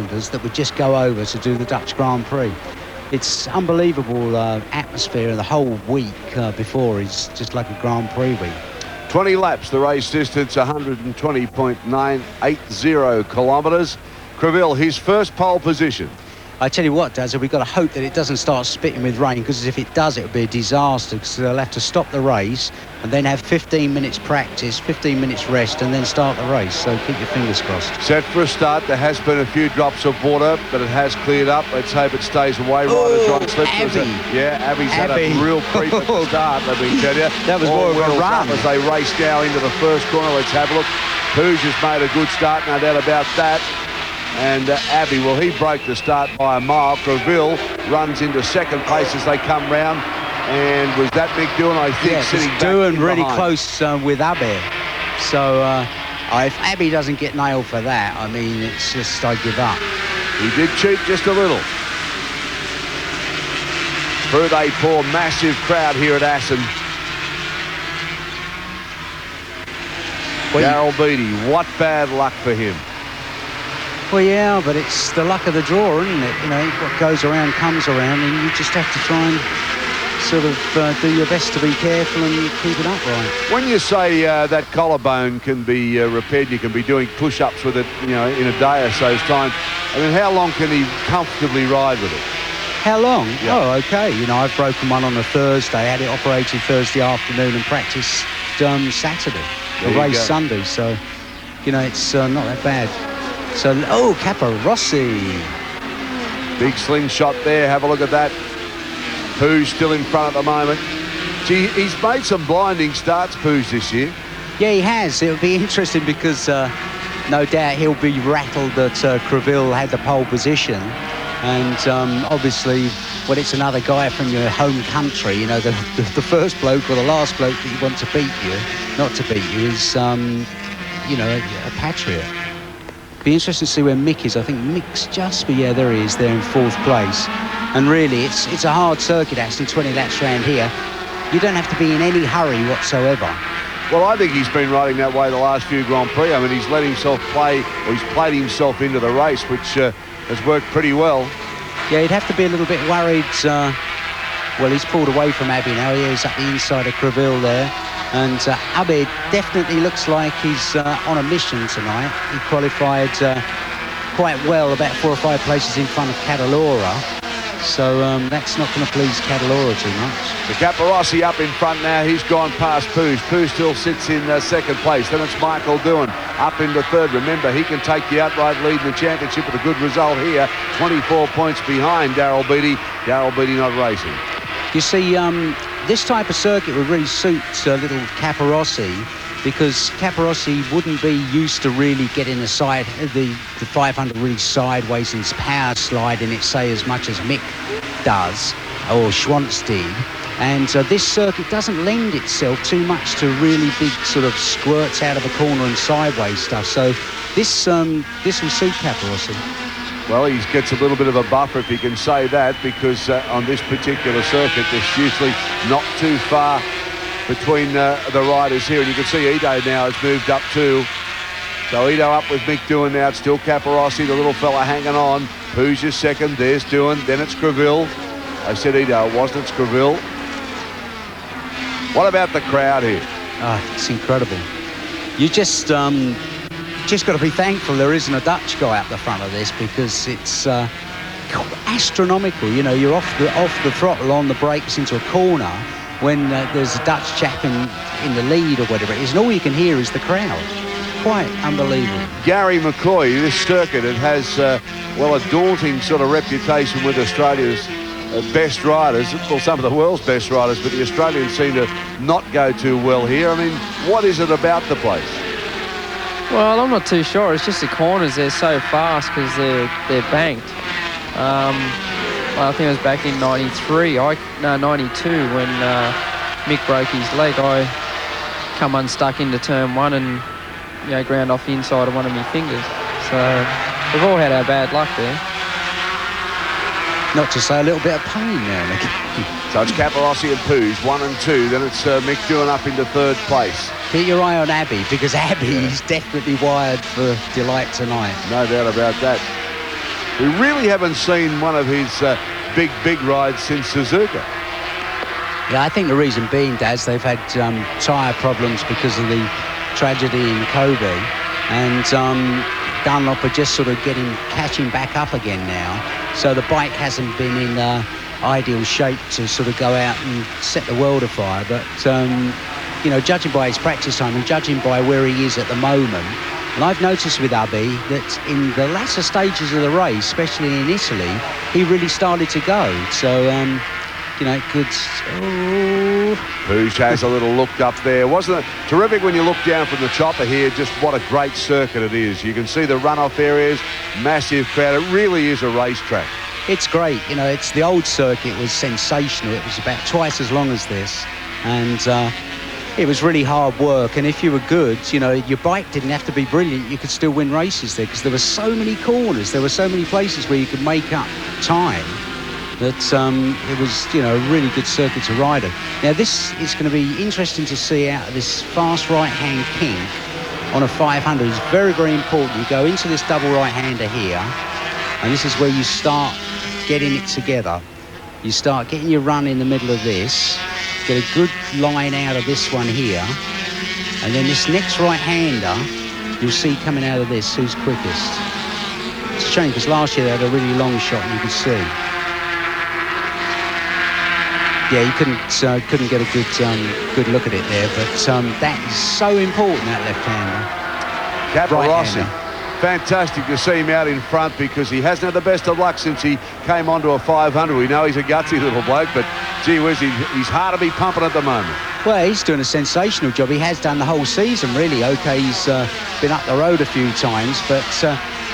Highlanders that would just go over to do the Dutch Grand Prix. It's unbelievable atmosphere, and the whole week before is just like a Grand Prix week. 20 laps, the race distance 120.980 kilometres. Creville, his first pole position. I tell you what, Daz, we've got to hope that it doesn't start spitting with rain, because if it does, it would be a disaster, because they'll have to stop the race and then have 15 minutes practice, 15 minutes rest, and then start the race. So keep your fingers crossed. Set for a start. There has been a few drops of water, but it has cleared up. Let's hope it stays away. Riders on slip. Abby's had a real creep at the start, let me tell you. That was more of a run. As they race now into the first corner. Let's have a look. Pooge has made a good start, no doubt about that. And Abbey, well, he broke the start by a mile. Creville runs into second place as they come round. And was that Mick Doohan, I think, yeah, sitting Doohan really behind. close with Abbey. So if Abbey doesn't get nailed for that, I mean, it's just, I give up. He did cheat just a little. Through they pour, massive crowd here at Assen. Darryl Beattie, what bad luck for him. Well, yeah, but it's the luck of the draw, isn't it? You know, what goes around comes around, and you just have to try and sort of do your best to be careful and keep it upright. When you say that collarbone can be repaired, you can be doing push-ups with it, you know, in a day or so's time. I mean, how long can he comfortably ride with it? How long? Yeah. Oh, okay. You know, I've broken one on a Thursday, had it operated Thursday afternoon and practiced Saturday. The race Sunday, so, you know, it's not that bad. So, oh, Caparossi. Big slingshot there. Have a look at that. Pooge still in front at the moment. Gee, he's made some blinding starts, Pooge, this year. Yeah, he has. It'll be interesting because no doubt he'll be rattled that Creville had the pole position. And obviously, well, it's another guy from your home country. You know, the first bloke or the last bloke that you want to beat you, not to beat you, is, you know, a patriot. Be interesting to see where Mick is. I think Mick's just, but yeah, there he is, there in fourth place. And really, it's a hard circuit, actually, 20 laps round here. You don't have to be in any hurry whatsoever. Well, I think he's been riding that way the last few Grand Prix. I mean, he's let himself play, or he's played himself into the race, which has worked pretty well. Yeah, he'd have to be a little bit worried. Well, he's pulled away from Abbey now. He is at the inside of Creville there. And Abbey definitely looks like he's on a mission tonight. He qualified quite well, about 4 or 5 places in front of Catalora. So that's not going to please Catalora too much. The Caparossi up in front now. He's gone past Pooge. Pooge still sits in second place. Then it's Michael Doohan up into third. Remember, he can take the outright lead in the championship with a good result here. 24 points behind Darryl Beattie. Darryl Beattie not racing. You see, this type of circuit would really suit little Caparossi, because Caparossi wouldn't be used to really getting the 500 really sideways and power slide in it, say, as much as Mick does, or Schwantz did. And this circuit doesn't lend itself too much to really big sort of squirts out of a corner and sideways stuff. So this will suit Caparossi. Well, he gets a little bit of a buffer, if he can say that, because on this particular circuit, there's usually not too far between the riders here. And you can see Ido now has moved up too. So Ido up with Mick Doohan now. It's still Caparossi, the little fella hanging on. Who's your second? There's Doohan. Then it's Creville. I said Ido, it wasn't. It's Creville. What about the crowd here? Oh, it's incredible. You just got to be thankful there isn't a Dutch guy up the front of this, because it's astronomical. You know, you're off the throttle on the brakes into a corner when there's a Dutch chap in the lead or whatever it is, and all you can hear is the crowd. Quite unbelievable. Gary McCoy, this circuit, it has, well, a daunting sort of reputation with Australia's best riders, well, some of the world's best riders, but the Australians seem to not go too well here. I mean, what is it about the place? Well, I'm not too sure. It's just the corners. They're so fast because they're banked. I think it was back in 92 when Mick broke his leg. I come unstuck into turn 1 and, you know, ground off the inside of one of my fingers. So we've all had our bad luck there. Not to say a little bit of pain there, Mick. So it's Caparossi and Pooge, 1 and 2. Then it's Mick Doohan up into third place. Keep your eye on Abbey, because Abbey is definitely wired for delight tonight. No doubt about that. We really haven't seen one of his big rides since Suzuka. Yeah, I think the reason being, Daz, they've had tyre problems because of the tragedy in Kobe, and Dunlop are just sort of catching back up again now. So the bike hasn't been in ideal shape to sort of go out and set the world afire. But you know, judging by his practice time and judging by where he is at the moment, and I've noticed with Abbey that in the latter stages of the race, especially in Italy, he really started to go. So, you know, it could... Oh. Puig has a little look up there. Wasn't it terrific when you look down from the chopper here, just what a great circuit it is. You can see the runoff areas, massive crowd. It really is a racetrack. It's great. You know, it's the old circuit was sensational. It was about twice as long as this. And... it was really hard work, and if you were good, you know, your bike didn't have to be brilliant. You could still win races there because there were so many corners. There were so many places where you could make up time that it was, you know, a really good circuit to ride it. Now, this is going to be interesting to see out of this fast right-hand kink on a 500. It's very, very important. You go into this double right-hander here, and this is where you start getting it together. You start getting your run in the middle of this. Get a good line out of this one here, and then this next right-hander you'll see coming out of this who's quickest. It's a shame because last year they had a really long shot and you could see. Yeah, you couldn't get a good look at it there, but that is so important, that left-hander. Capirossi. Fantastic to see him out in front because he hasn't had the best of luck since he came onto a 500. We know he's a gutsy little bloke, but gee whiz, he's hard to be pumping at the moment. Well, he's doing a sensational job. He has done the whole season, really. OK, he's been up the road a few times, but,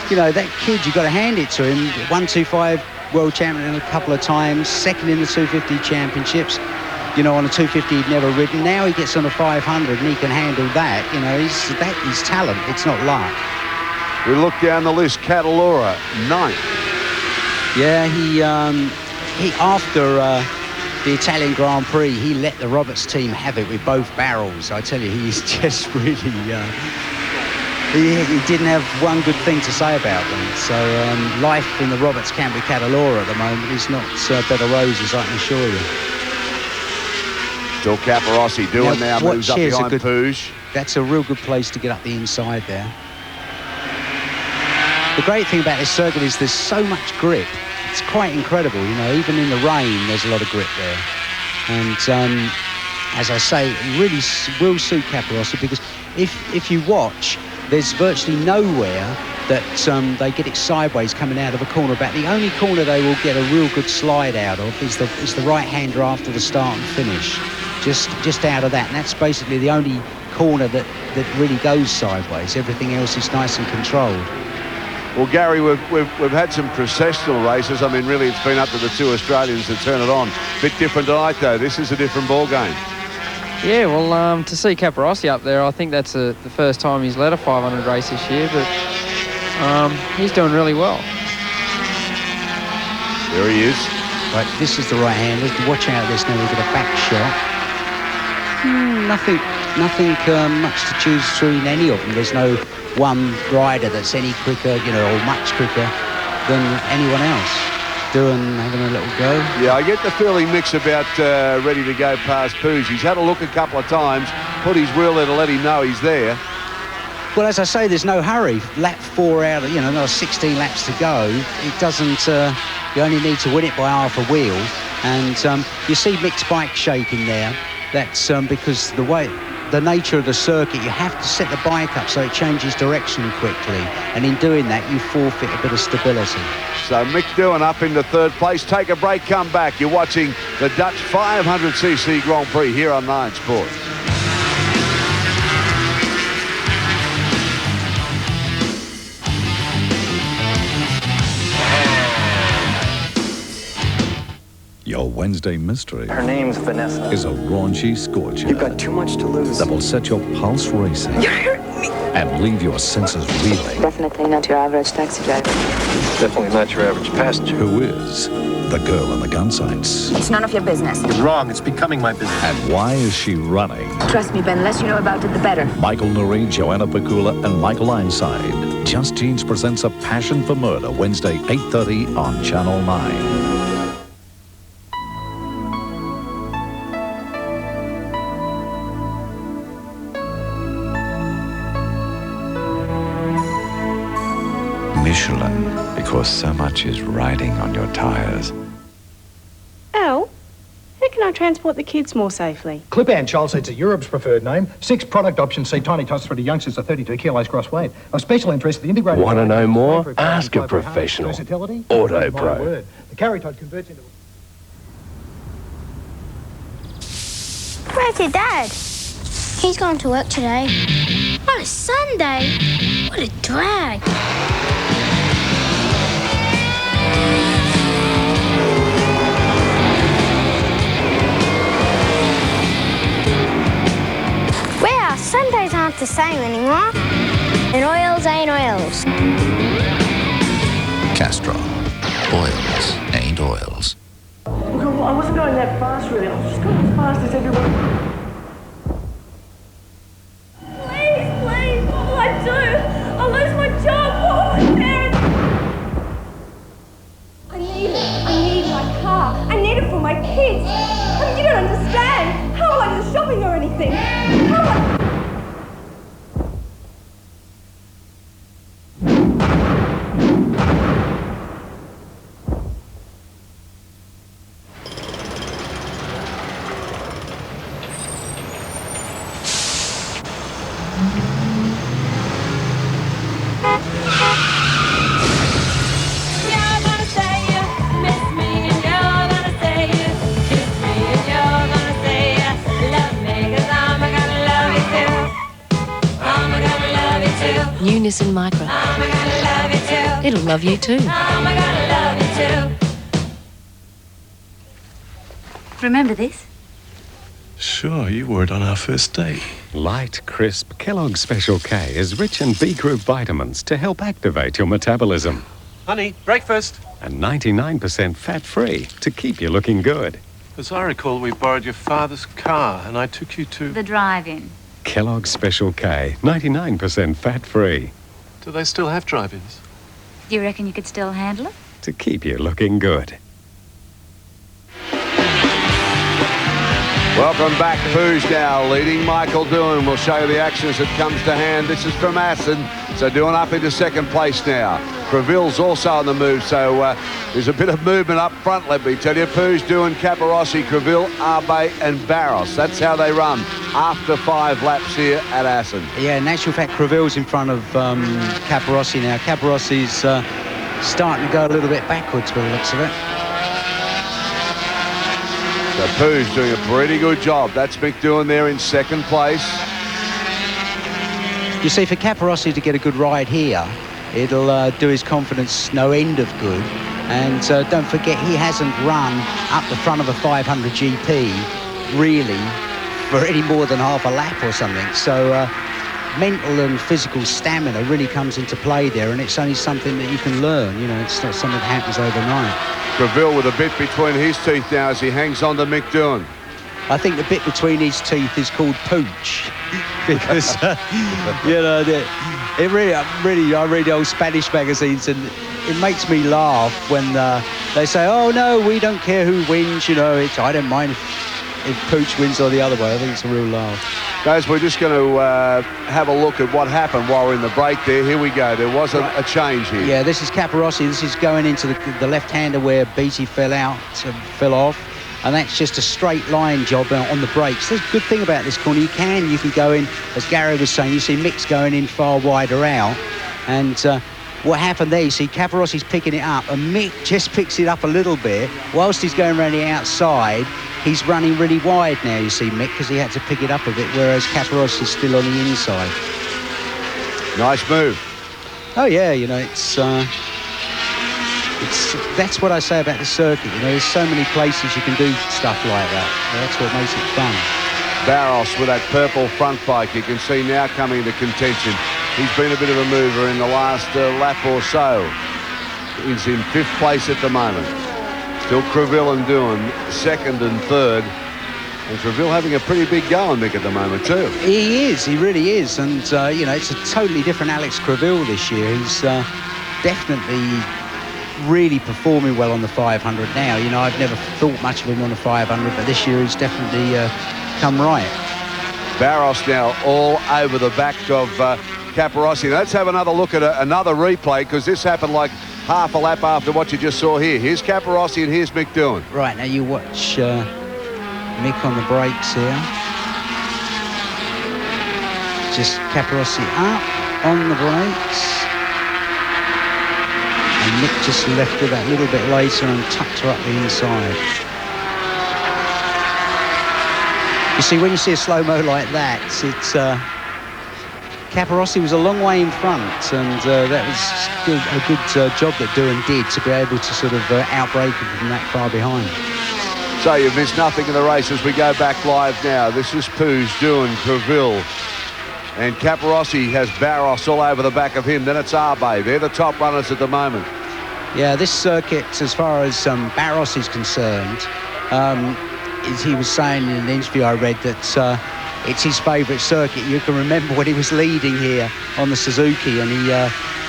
you know, that kid, you've got to hand it to him. 125 world champion a couple of times, second in the 250 championships. You know, on a 250 he'd never ridden. Now he gets on a 500 and he can handle that. You know, he's talent. It's not luck. We look down the list, Catalora, 9th. Yeah, he after the Italian Grand Prix, he let the Roberts team have it with both barrels. I tell you, he's just really... he didn't have one good thing to say about them. So life in the Roberts camp with Catalora at the moment is not bed of roses, I can assure you. Still Capirossi doing now, moves up behind Puig. That's a real good place to get up the inside there. The great thing about this circuit is there's so much grip. It's quite incredible, you know, even in the rain, there's a lot of grip there. And as I say, it really will suit Capirossi because if you watch, there's virtually nowhere that they get it sideways coming out of a corner. About the only corner they will get a real good slide out of is the right-hander after the start and finish. Just out of that. And that's basically the only corner that really goes sideways. Everything else is nice and controlled. Well, Gary, we've had some processional races. I mean, really, it's been up to the two Australians to turn it on. Bit different tonight, though. This is a different ball game. Yeah, well, to see Capirossi up there, I think that's the first time he's led a 500 race this year, but he's doing really well. There he is. Right, this is the right-hander. Watch out this now. We've got a back shot. Nothing much to choose between any of them. There's no one rider that's any quicker, you know, or much quicker than anyone else. Having a little go. Yeah, I get the feeling Mick's about ready to go past Puig. He's had a look a couple of times, put his wheel there to let him know he's there. Well, as I say, there's no hurry. Lap 4 out of, you know, another 16 laps to go. It doesn't, you only need to win it by half a wheel. And you see Mick's bike shaking there. That's because the nature of the circuit, you have to set the bike up so it changes direction quickly. And in doing that, you forfeit a bit of stability. So Mick Doohan up into third place. Take a break, come back. You're watching the Dutch 500cc Grand Prix here on Nine Sports. Your Wednesday mystery. Her name's Vanessa. Is a raunchy scorcher. You've got too much to lose. That will set your pulse racing. You're hurting me. And leave your senses reeling. Definitely not your average taxi driver. Definitely not your average passenger. Who is the girl in the gun sights? It's none of your business. It's wrong. It's becoming my business. And why is she running? Trust me, Ben, the less you know about it, the better. Michael Nouri, Joanna Pakula, and Michael Ironside. Just Genes presents A Passion for Murder, Wednesday, 8:30 on Channel 9. Michelin, because so much is riding on your tires. Al, how can I transport the kids more safely? Clip-and child seats are Europe's preferred name. 6 product options see tiny tots for the youngsters of 32 kilos gross weight. Of special interest, the integrated... Want to know more? Ask a professional. Auto Pro. The carry tot converts into... Where's your dad? He's gone to work today. On a Sunday? What a drag. Wow, Sundays aren't the same anymore. And oils ain't oils. Castrol. Oils ain't oils. Well, I wasn't going that fast, really. I was just going as fast as everyone. Please, please, what will I do? I'll lose my job. What will my parents... I need my car. I need it for my kids. I mean, you don't understand. How will I do shopping or anything? How will I... New Nissan Micra. It'll love you too. Remember this? Sure, you wore it on our first date. Light, crisp Kellogg's Special K is rich in B group vitamins to help activate your metabolism. Honey, breakfast. And 99% fat-free to keep you looking good. As I recall, we borrowed your father's car and I took you to... The drive-in. Kellogg's Special K, 99% fat-free. Do they still have drive-ins? Do you reckon you could still handle it? To keep you looking good. Welcome back. Prix now leading Michael Doohan. We'll show you the action as it comes to hand. This is from Assen. So Doohan up into second place now. Creville's also on the move, so there's a bit of movement up front, let me tell you. Prix, Doohan, Caparossi, Creville, Arbe and Barros. That's how they run after 5 laps here at Assen. Yeah, in actual fact, Creville's in front of Caparossi now. Caparossi's starting to go a little bit backwards by the looks of it. So Prix doing a pretty good job. That's Mick Doohan there in second place. You see, for Caparossi to get a good ride here, it'll do his confidence no end of good. And don't forget, he hasn't run up the front of a 500 GP, really, for any more than half a lap or something. So mental and physical stamina really comes into play there, and it's only something that you can learn. You know, it's not something that happens overnight. Creville with a bit between his teeth now as he hangs on to Mick Doohan. I think the bit between his teeth is called pooch, because you know, it really, I read old Spanish magazines, and it makes me laugh when they say, "Oh no, we don't care who wins." You know, I don't mind if pooch wins or the other way. I think it's a real laugh. Guys, we're just going to have a look at what happened while we're in the break there. Here we go. There was a change here. Yeah, this is Caparossi. This is going into the left-hander where Beattie fell off. And that's just a straight line job on the brakes. There's a good thing about this corner. You can go in, as Gary was saying, you see Mick's going in far wider out. And what happened there, you see Caparossi's picking it up, and Mick just picks it up a little bit. Whilst he's going around the outside, he's running really wide now, you see Mick, because he had to pick it up a bit, whereas Caparossi's still on the inside. Nice move. Oh yeah, you know, that's what I say about the circuit. You know, there's so many places you can do stuff like that. That's what makes it fun. Barros with that purple front bike, you can see now coming into contention. He's been a bit of a mover in the last lap or so. He's in 5th place at the moment. Still Creville and Doohan, 2nd and 3rd. And Treville having a pretty big go on Mick at the moment too. He is, he really is. And, you know, it's a totally different Alex Creville this year. He's definitely really performing well on the 500 now. You know, I've never thought much of him on the 500, but this year he's definitely come right. Barros now all over the back of Caparossi. Let's have another look at another replay, because this happened like half a lap after what you just saw here. Here's Caparossi and here's Mick Doohan. Right, now you watch Mick on the brakes here. Just Caparossi up on the brakes. And Mick just left her that little bit later and tucked her up the inside. You see, when you see a slow-mo like that, it's Caparossi was a long way in front, and that was still a good job that Doohan did to be able to sort of outbrake him from that far behind. So you've missed nothing in the race as we go back live now. This is Poos, Doohan, Creville. And Caparossi has Barros all over the back of him. Then it's Arbe. They're the top runners at the moment. Yeah, this circuit, as far as Barros is concerned, he was saying in an interview I read that it's his favourite circuit. You can remember when he was leading here on the Suzuki, and he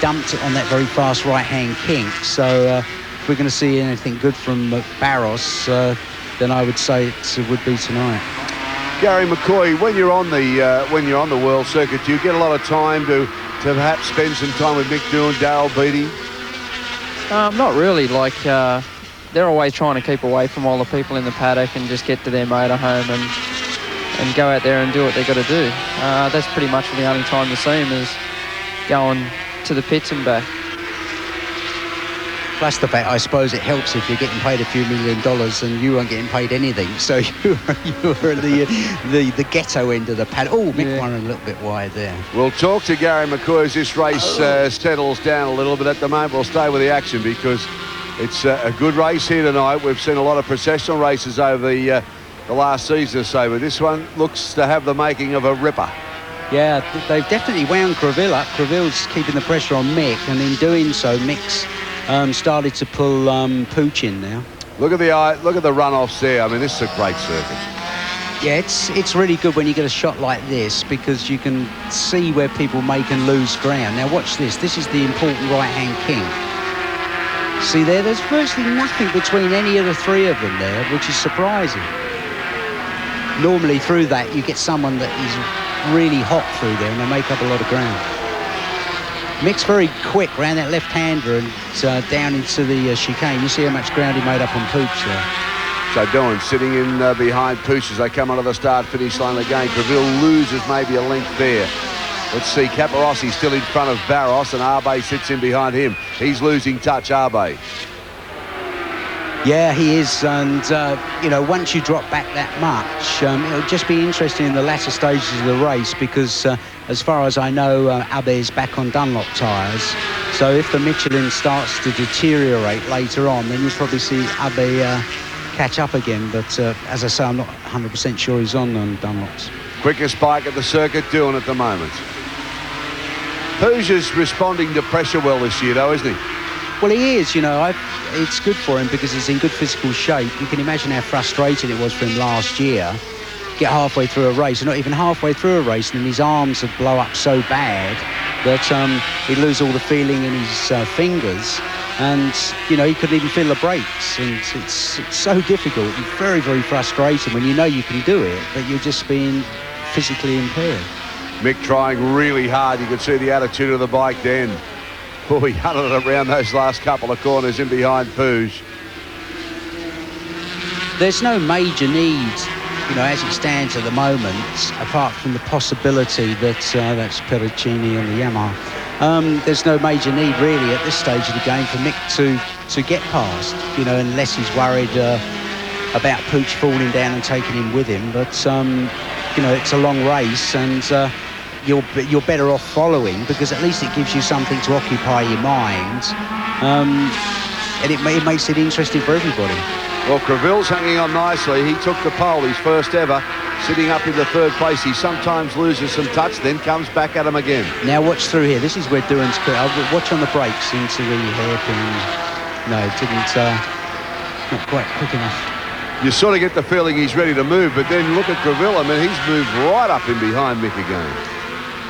dumped it on that very fast right-hand kink. So if we're going to see anything good from Barros, then I would say it would be tonight. Gary McCoy, when you're on the world circuit, do you get a lot of time to perhaps spend some time with Mick Doohan, Darrell Beattie? Not really. Like, they're always trying to keep away from all the people in the paddock and just get to their motorhome and go out there and do what they've got to do. That's pretty much the only time to see them, is going to the pits and back. Plus the fact, I suppose it helps if you're getting paid a few $1 million and you aren't getting paid anything. So you're at the ghetto end of the paddock. Oh, Mick won a little bit wide there. We'll talk to Gary McCoy as this race settles down a little bit. At the moment, we'll stay with the action because it's a good race here tonight. We've seen a lot of processional races over the last season or so, but this one looks to have the making of a ripper. Yeah, they've definitely wound Creville up. Creville's keeping the pressure on Mick, and in doing so, Mick's started to pull Pooch in now. Look at the runoffs there. I mean, this is a great circuit. Yeah, it's really good when you get a shot like this, because you can see where people make and lose ground. Now watch this. This is the important right-hand kink. See there's virtually nothing between any of the three of them there, which is surprising. Normally through that you get someone that is really hot through there and they make up a lot of ground. Mick's very quick round that left-hander and down into the chicane. You see how much ground he made up on Pooch there. So Doohan sitting in behind Pooch as they come onto the start-finish line again. Creville loses maybe a length there. Let's see, Caparossi still in front of Barros, and Arbe sits in behind him. He's losing touch, Arbe. Yeah, he is, and you know, once you drop back that much, it'll just be interesting in the latter stages of the race, because as far as I know, Abe is back on Dunlop tyres. So if the Michelin starts to deteriorate later on, then you'll probably see Abe catch up again. But as I say, I'm not 100% sure he's on Dunlops. Quickest bike at the circuit, Doohan at the moment. Pooch's responding to pressure well this year, though, isn't he? Well, he is, you know. It's good for him because he's in good physical shape. You can imagine how frustrated it was for him last year. Get halfway through a race, or not even halfway through a race, and his arms would blow up so bad that he'd lose all the feeling in his fingers, and you know, he couldn't even feel the brakes. And it's so difficult and very, very frustrating when you know you can do it, but you're just being physically impaired. Mick trying really hard. You can see the attitude of the bike then. Oh, he hunted it around those last couple of corners in behind Pooch. There's no major need, you know, as it stands at the moment, apart from the possibility that that's Pericini on the Yamaha. There's no major need really at this stage of the game for Mick to get past, you know, unless he's worried about Pooch falling down and taking him with him. But you know, it's a long race, and you're better off following, because at least it gives you something to occupy your mind, and it makes it interesting for everybody. Well, Creville's hanging on nicely. He took the pole, his first ever, sitting up in the third place. He sometimes loses some touch, then comes back at him again. Now watch through here. This is where Doohan's watch on the brakes into the hairpin. No, it didn't. Not quite quick enough. you sort of get the feeling he's ready to move, but then look at Creville. I mean, he's moved right up in behind Mick again.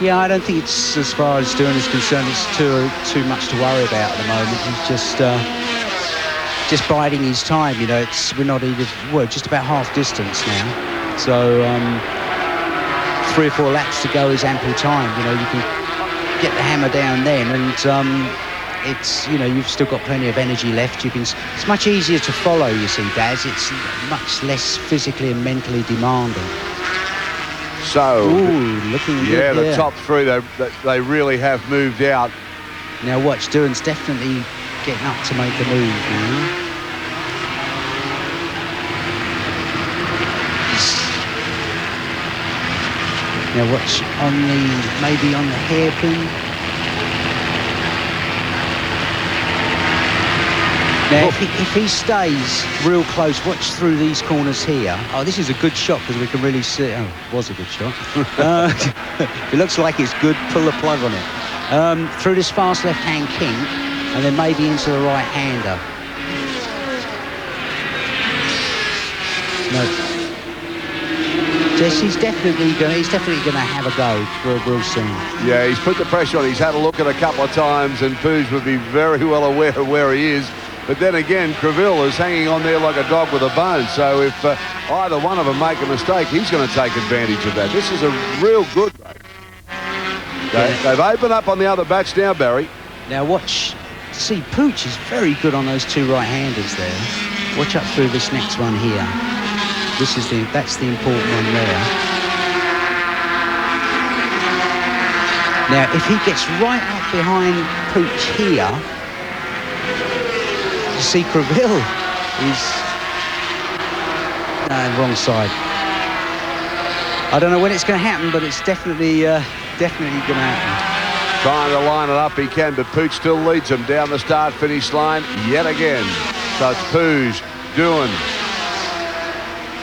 Yeah, I don't think it's, as far as Doohan is concerned, it's too much to worry about at the moment. He's just biding his time. You know, we're not even, well, just about half distance now. So 3 or 4 laps to go is ample time. You know, you can get the hammer down then, and it's, you know, you've still got plenty of energy left. It's much easier to follow, you see, Daz. It's much less physically and mentally demanding. So, looking good the there. top 3, they really have moved out. Now watch, Doohan's definitely getting up to make the move. You know? Now watch maybe on the hairpin. Now, if he stays real close, watch through these corners here. Oh, this is a good shot because we can really see. Oh, it was a good shot. It looks like it's good. Pull the plug on it. Through this fast left-hand kink, and then maybe into the right-hander. No. Jess, he's definitely going to have a go real soon. Yeah, he's put the pressure on. He's had a look at a couple of times, and Poos would be very well aware of where he is. But then again, Creville is hanging on there like a dog with a bone. So if either one of them make a mistake, he's going to take advantage of that. This is a real good race. They've opened up on the other batch now, Barry. Now watch. See, Pooch is very good on those 2 right-handers there. Watch up through this next one here. That's the important one there. Now, if he gets right up behind Pooch here, you see Creville is wrong side. I don't know when it's going to happen, but it's definitely going to happen. Trying to line it up, he can, but Pooch still leads him down the start-finish line yet again. So it's Poos, Doohan,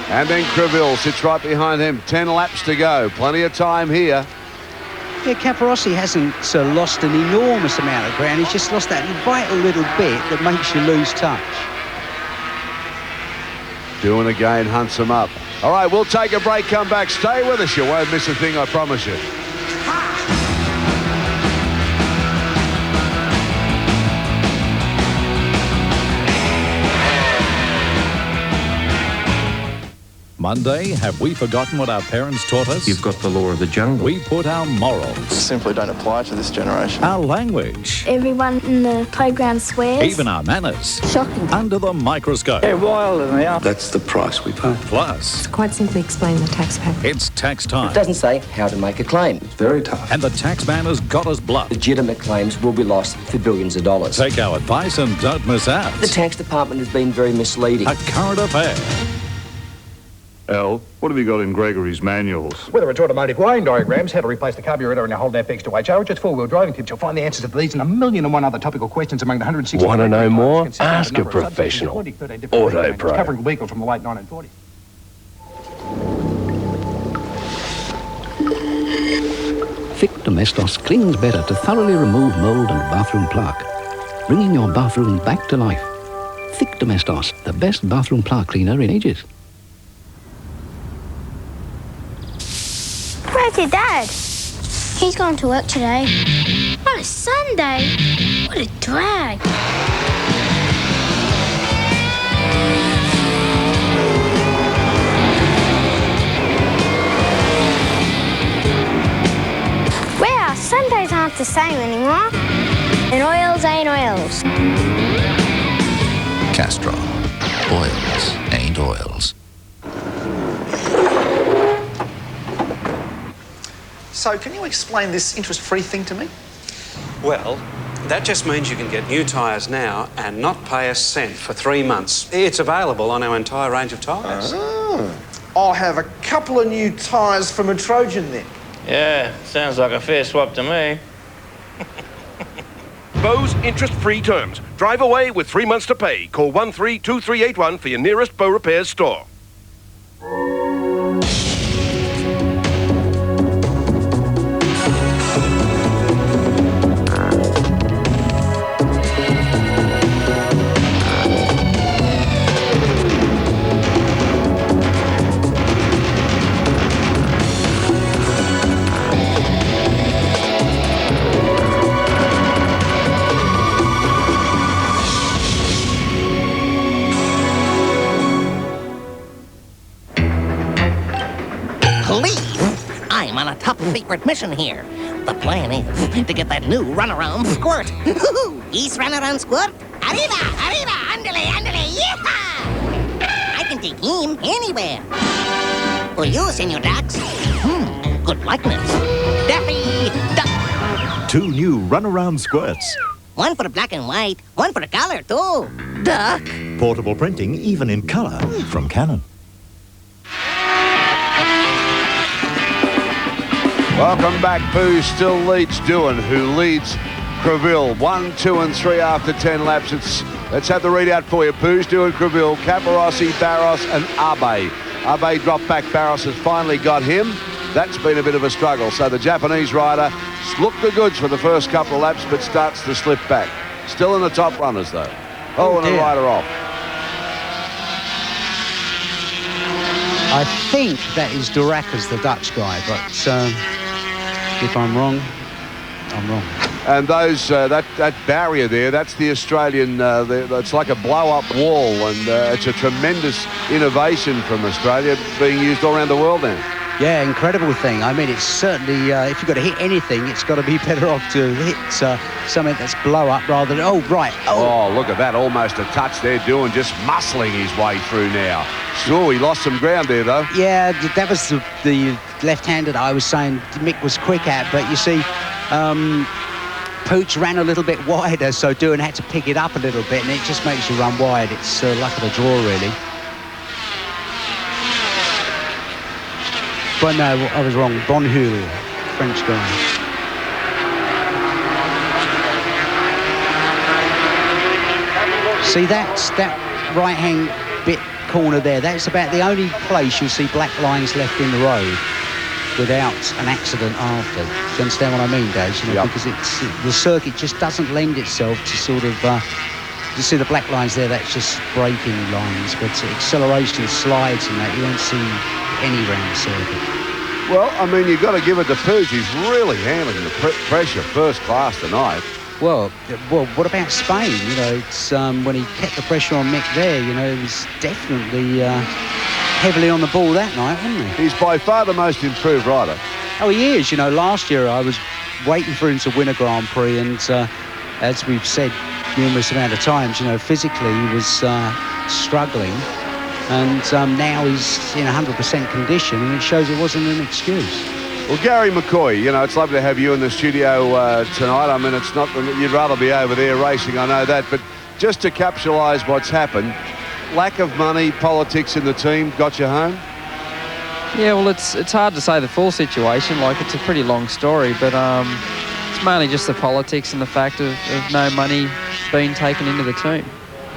and then Creville sits right behind him. 10 laps to go. Plenty of time here. Yeah, Caparossi hasn't lost an enormous amount of ground. He's just lost that vital little bit that makes you lose touch. Doohan again hunts him up. All right, we'll take a break, come back. Stay with us. You won't miss a thing, I promise you. Monday, have we forgotten what our parents taught us? You've got the law of the jungle. We put our morals. Simply don't apply to this generation. Our language. Everyone in the playground swears. Even our manners. Shocking. Under the microscope. They're wild and they are. That's the price we pay. Plus, Quite simply explain the tax package. it's tax time. It doesn't say how to make a claim. It's very tough. And the tax man has got us bluffed. Legitimate claims will be lost for billions of dollars. Take our advice and don't miss out. The tax department has been very misleading. A current affair. Al, what have you got in Gregory's manuals? Whether it's automotive wiring diagrams, how to replace the carburetor and hold apex to HR, or just 4-wheel driving tips, you'll find the answers to these and 1,001 other topical questions among the 160. Want to know more? Ask a professional. Auto Pro. Covering vehicles from the late 1940s. Thick Domestos clings better to thoroughly remove mold and bathroom plaque, bringing your bathroom back to life. Thick Domestos, the best bathroom plaque cleaner in ages. Where's your dad? He's gone to work today. On a Sunday? What a drag. Well, Sundays aren't the same anymore. And oils ain't oils. Castrol. Oils ain't oils. So, can you explain this interest-free thing to me? Well, that just means you can get new tyres now and not pay a cent for 3 months. It's available on our entire range of tyres. Oh. I'll have a couple of new tyres from a Trojan then. Yeah, sounds like a fair swap to me. Bow's interest-free terms. Drive away with 3 months to pay. Call 132381 for your nearest Bow Repairs store. top secret mission here. The plan is to get that new runaround squirt. East runaround squirt? Arriba, arriba, andale, andale, yeehaw! I can take him anywhere. For you, Senor Dax. Good likeness. Daffy Duck. 2 new runaround squirts. One for black and white, one for color, too. Duck. Portable printing, even in colour, from Canon. Welcome back. Pooh still leads Doohan, who leads Creville. 1, 2 and 3 after 10 laps. Let's have the readout for you. Pooh's Doohan, Creville, Caparossi, Barros and Abe. Abe dropped back. Barros has finally got him. That's been a bit of a struggle. So the Japanese rider looked the goods for the first couple of laps, but starts to slip back. Still in the top runners, though. Oh, and a rider off. I think that is Durakas, the Dutch guy, but if I'm wrong, I'm wrong. And those that barrier there, that's the Australian, it's like a blow-up wall, and it's a tremendous innovation from Australia being used all around the world now. Yeah, incredible thing. I mean, it's certainly, if you've got to hit anything, it's got to be better off to hit something that's blow up rather than, Oh, look at that, almost a touch there, Doohan just muscling his way through now. Sure, he lost some ground there, though. Yeah, that was the left-handed I was saying Mick was quick at, but you see, Pooch ran a little bit wider, so Doohan had to pick it up a little bit, and it just makes you run wide. It's luck of the draw, really. But no, I was wrong. Bonhul, French guy. See, that's that right-hand bit corner there. That's about the only place you'll see black lines left in the road without an accident after. Do you understand what I mean, Daz? You know, because the circuit just doesn't lend itself to sort of... you see the black lines there, that's just braking lines, but acceleration slides and that, you don't see any round the circuit. Well, I mean, you've got to give it to Pooch. He's really handling the pressure first class tonight. Well, what about Spain? You know, it's when he kept the pressure on Mick there, you know, he was definitely heavily on the ball that night, wasn't he? He's by far the most improved rider. Oh, he is. You know, last year I was waiting for him to win a Grand Prix, and as we've said numerous amount of times, you know, physically he was struggling. And now he's in 100% condition, and it shows it wasn't an excuse. Well, Gary McCoy, you know, it's lovely to have you in the studio tonight. I mean, it's not, you'd rather be over there racing, I know that, but just to capsulise what's happened, lack of money, politics in the team got you home? Yeah, well, it's hard to say the full situation. Like, it's a pretty long story, but it's mainly just the politics and the fact of no money being taken into the team.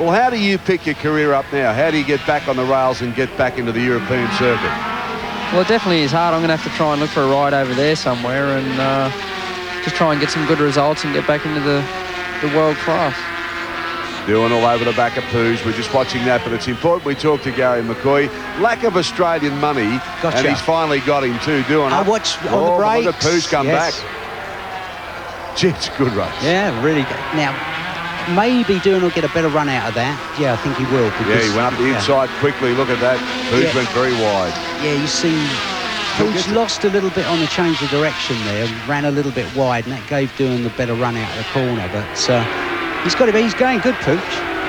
Well, how do you pick your career up now? How do you get back on the rails and get back into the European circuit? Well, it definitely is hard. I'm going to have to try and look for a ride over there somewhere and just try and get some good results and get back into the world class. Doohan all over the back of Pooch. We're just watching that, but it's important we talk to Gary McCoy. Lack of Australian money, and he's finally got him too, Doohan. I watched on the brakes. Look at Pooch come back. Gee, it's a good race. Yeah, really good. Now, maybe Doohan will get a better run out of that. Yeah, I think he will. Yeah, he went up the inside quickly. Look at that. Pooch went very wide. Yeah, you see, Pooch lost a little bit on the change of direction there, ran a little bit wide, and that gave Doohan the better run out of the corner. But he's got to be. He's going good, Pooch.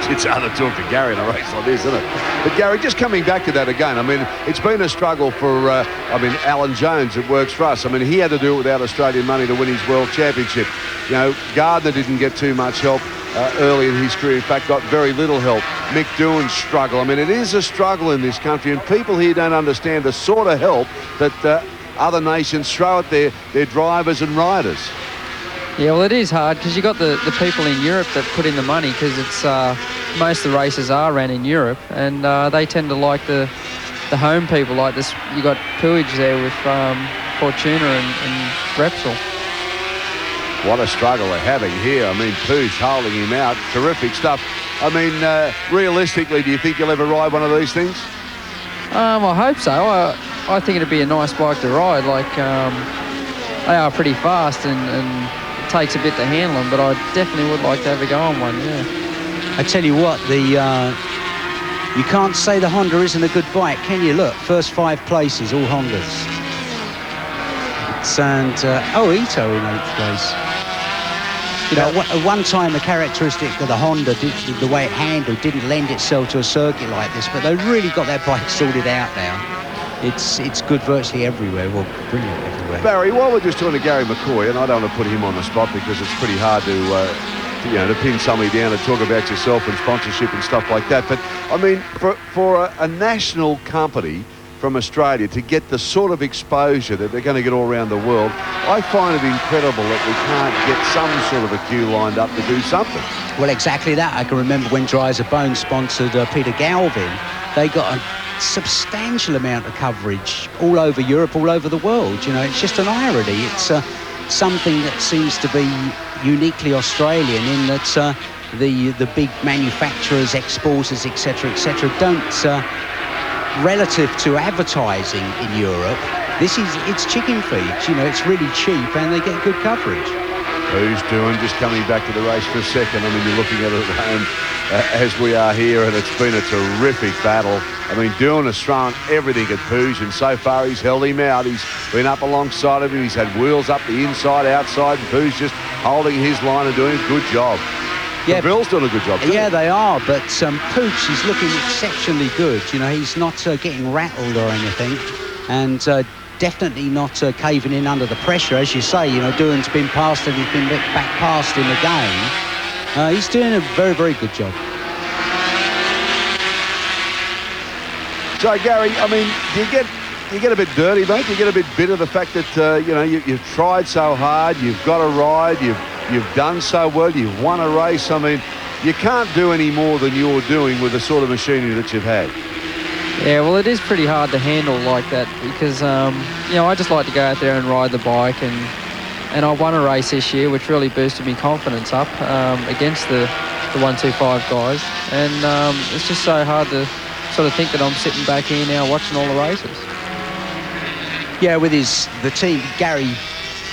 It's hard to talk to Gary in a race like this, isn't it? But Gary, just coming back to that again, I mean, it's been a struggle for, Alan Jones, it works for us. I mean, he had to do it without Australian money to win his World Championship. You know, Gardner didn't get too much help early in his career. In fact, got very little help. Mick Doohan's struggle. I mean, it is a struggle in this country, and people here don't understand the sort of help that other nations throw at their drivers and riders. Yeah, well, it is hard because you got the people in Europe that put in the money, because it's most of the races are ran in Europe, and they tend to like the home people like this. You got Puig there with Fortuna and Repsol. What a struggle they're having here. I mean, Pooch holding him out. Terrific stuff. I mean, realistically, do you think you'll ever ride one of these things? I hope so. I think it'd be a nice bike to ride. Like, they are pretty fast and takes a bit to handle them, but I definitely would like to have a go on one, yeah. I tell you what, you can't say the Honda isn't a good bike, can you? Look, first 5 places, all Hondas. And Ito in 8th place. You know, at one time the characteristic of the Honda, the way it handled, didn't lend itself to a circuit like this, but they've really got their bike sorted out now. It's good virtually everywhere. Well, brilliant everywhere. Barry, while we're just talking to Gary McCoy, and I don't want to put him on the spot because it's pretty hard to pin somebody down and talk about yourself and sponsorship and stuff like that. But I mean, for a national company from Australia to get the sort of exposure that they're going to get all around the world, I find it incredible that we can't get some sort of a queue lined up to do something. Well, exactly that. I can remember when Dryers of Bone sponsored Peter Galvin, they got a substantial amount of coverage all over Europe, all over the world. You know, it's just an irony. It's something that seems to be uniquely Australian in that the big manufacturers, exporters, etc., don't... relative to advertising in Europe, it's chicken feed. You know, it's really cheap and they get good coverage. Who's doing? Just coming back to the race for a second. I mean, you're looking at it at home as we are here, and it's been a terrific battle. I mean, Doohan has thrown everything at Pooch, and so far he's held him out. He's been up alongside of him. He's had wheels up the inside, outside, and Pooch just holding his line and doing a good job. Yeah, Bill's doing a good job too. Yeah, they are, but Pooch is looking exceptionally good. You know, he's not getting rattled or anything, and definitely not caving in under the pressure. As you say, you know, Doohan's been past and he's been back past him again. He's doing a very, very good job. So, Gary, I mean, you get a bit dirty, mate? You get a bit bitter the fact that, you know, you've tried so hard, you've got a ride, you've done so well, you've won a race. I mean, you can't do any more than you're doing with the sort of machinery that you've had. Yeah, well, it is pretty hard to handle like that because, you know, I just like to go out there and ride the bike, and I won a race this year, which really boosted me confidence up against the 125 guys, and it's just so hard to sort of think that I'm sitting back here now watching all the races. Yeah, with the team, Gary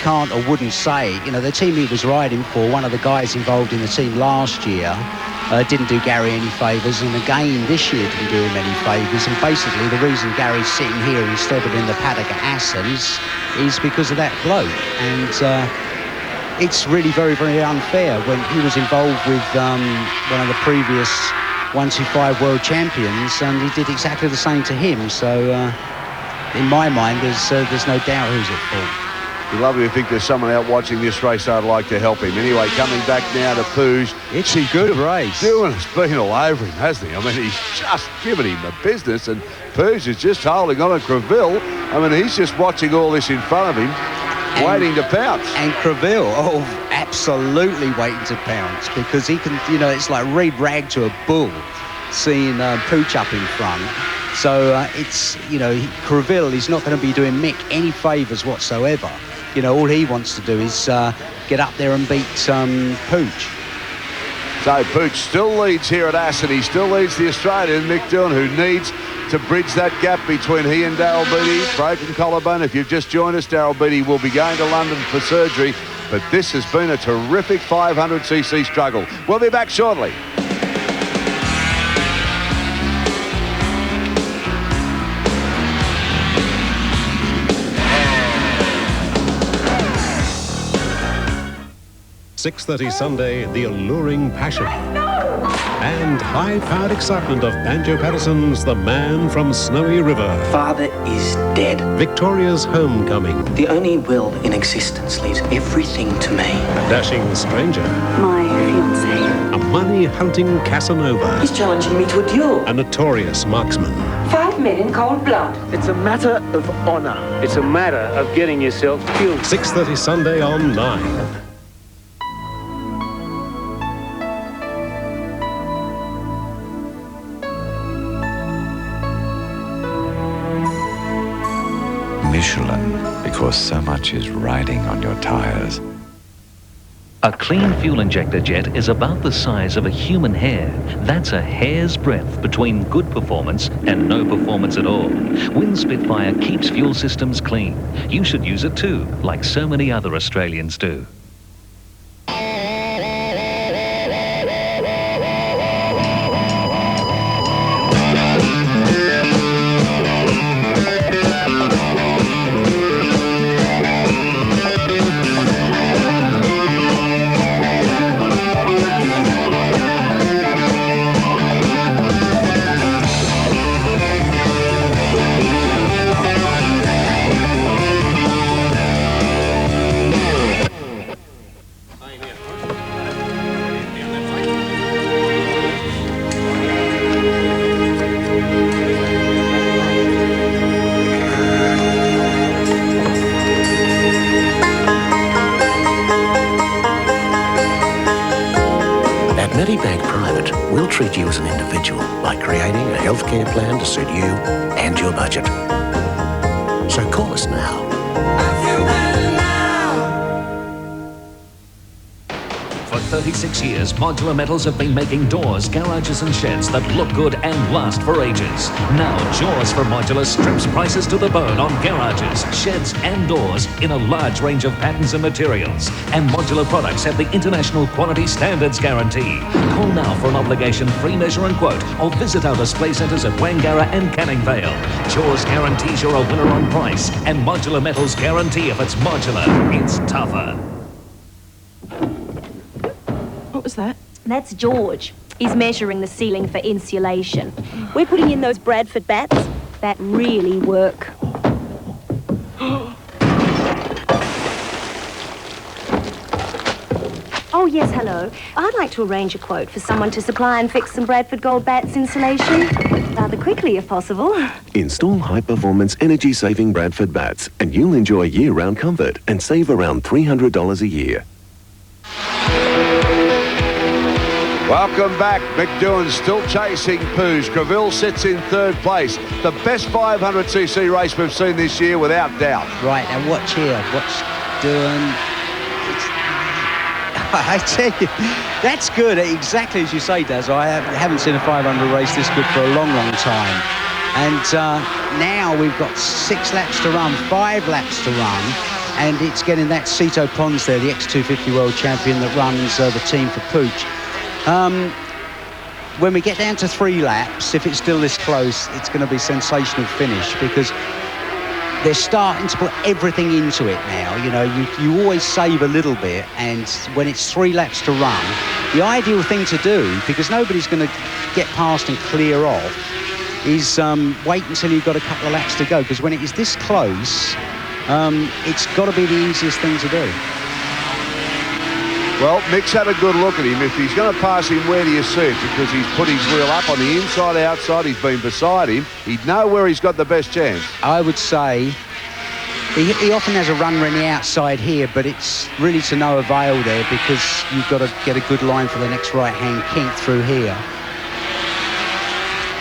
can't or wouldn't say, you know, the team he was riding for, one of the guys involved in the team last year didn't do Gary any favours, and again this year didn't do him any favours, and basically the reason Gary's sitting here instead of in the paddock at Assens is because of that bloke, and it's really very, very unfair. When he was involved with one of the previous 125 world champions, and he did exactly the same to him, so in my mind there's no doubt who's at fault. We'd love you to think there's someone out watching this race I'd like to help him. Anyway, coming back now to Pooch. It's a good race. Doohan's been all over him, hasn't he? I mean, he's just given him the business, and Pooch is just holding on to Creville. I mean, he's just watching all this in front of him, waiting to pounce. And Creville, absolutely waiting to pounce, because he can, you know, it's like read rag to a bull seeing Pooch up in front. So it's, you know, Creville is not going to be doing Mick any favours whatsoever. You know, all he wants to do is get up there and beat Pooch. So Pooch still leads here at Assen. He still leads the Australian, Mick Doohan, who needs to bridge that gap between he and Daryl Beattie. Broken collarbone. If you've just joined us, Daryl Beattie will be going to London for surgery. But this has been a terrific 500cc struggle. We'll be back shortly. .6:30 Sunday, the alluring passion and high-powered excitement of Banjo Patterson's The Man from Snowy River. Father is dead. Victoria's homecoming. The only will in existence leaves everything to me. A dashing stranger. My fiancé. A money-hunting Casanova. He's challenging me to a duel. A notorious marksman. 5 men in cold blood. It's a matter of honor. It's a matter of getting yourself killed. 6:30 Sunday on 9. Michelin, because so much is riding on your tires. A clean fuel injector jet is about the size of a human hair. That's a hair's breadth between good performance and no performance at all. Win Spitfire keeps fuel systems clean. You should use it too, like so many other Australians do. we'll treat you as an individual by creating a healthcare plan to suit you and your budget. So call us now. For 36 years, Modular Metals have been making doors, garages and sheds that look good and last for ages. Now, Jaws for Modular strips prices to the bone on garages, sheds and doors in a large range of patterns and materials. And Modular products have the International Quality Standards Guarantee. Call now for an obligation-free measure and quote, or visit our display centres at Wangara and Canning Vale. Jaws guarantees you're a winner on price, and Modular Metals guarantee if it's modular, it's tougher. What was that? That's George. He's measuring the ceiling for insulation. We're putting in those Bradford bats that really work. Oh, yes, hello. I'd like to arrange a quote for someone to supply and fix some Bradford Gold Bats insulation. Rather quickly, if possible. Install high-performance, energy-saving Bradford bats, and you'll enjoy year-round comfort and save around $300 a year. Welcome back. Mick Doohan still chasing Poos. Greville sits in third place. The best 500cc race we've seen this year, without doubt. Right, now watch here. Watch Doohan. I tell you, that's good. Exactly as you say, Daz. I haven't seen a 500 race this good for a long, long time. And now we've got 6 laps to run, 5 laps to run. And it's getting that Cito Pons there, the X250 world champion that runs the team for Pooch. When we get down to 3 laps, if it's still this close, it's going to be a sensational finish, because they're starting to put everything into it now. You know, you always save a little bit, and when it's 3 laps to run, the ideal thing to do, because nobody's going to get past and clear off, is wait until you've got a couple of laps to go, because when it is this close, it's got to be the easiest thing to do. Well, Mick's had a good look at him. If he's going to pass him, where do you see it? Because he's put his wheel up on the inside, outside. He's been beside him. He'd know where he's got the best chance. I would say he often has a runner in the outside here, but it's really to no avail there, because you've got to get a good line for the next right-hand kink through here.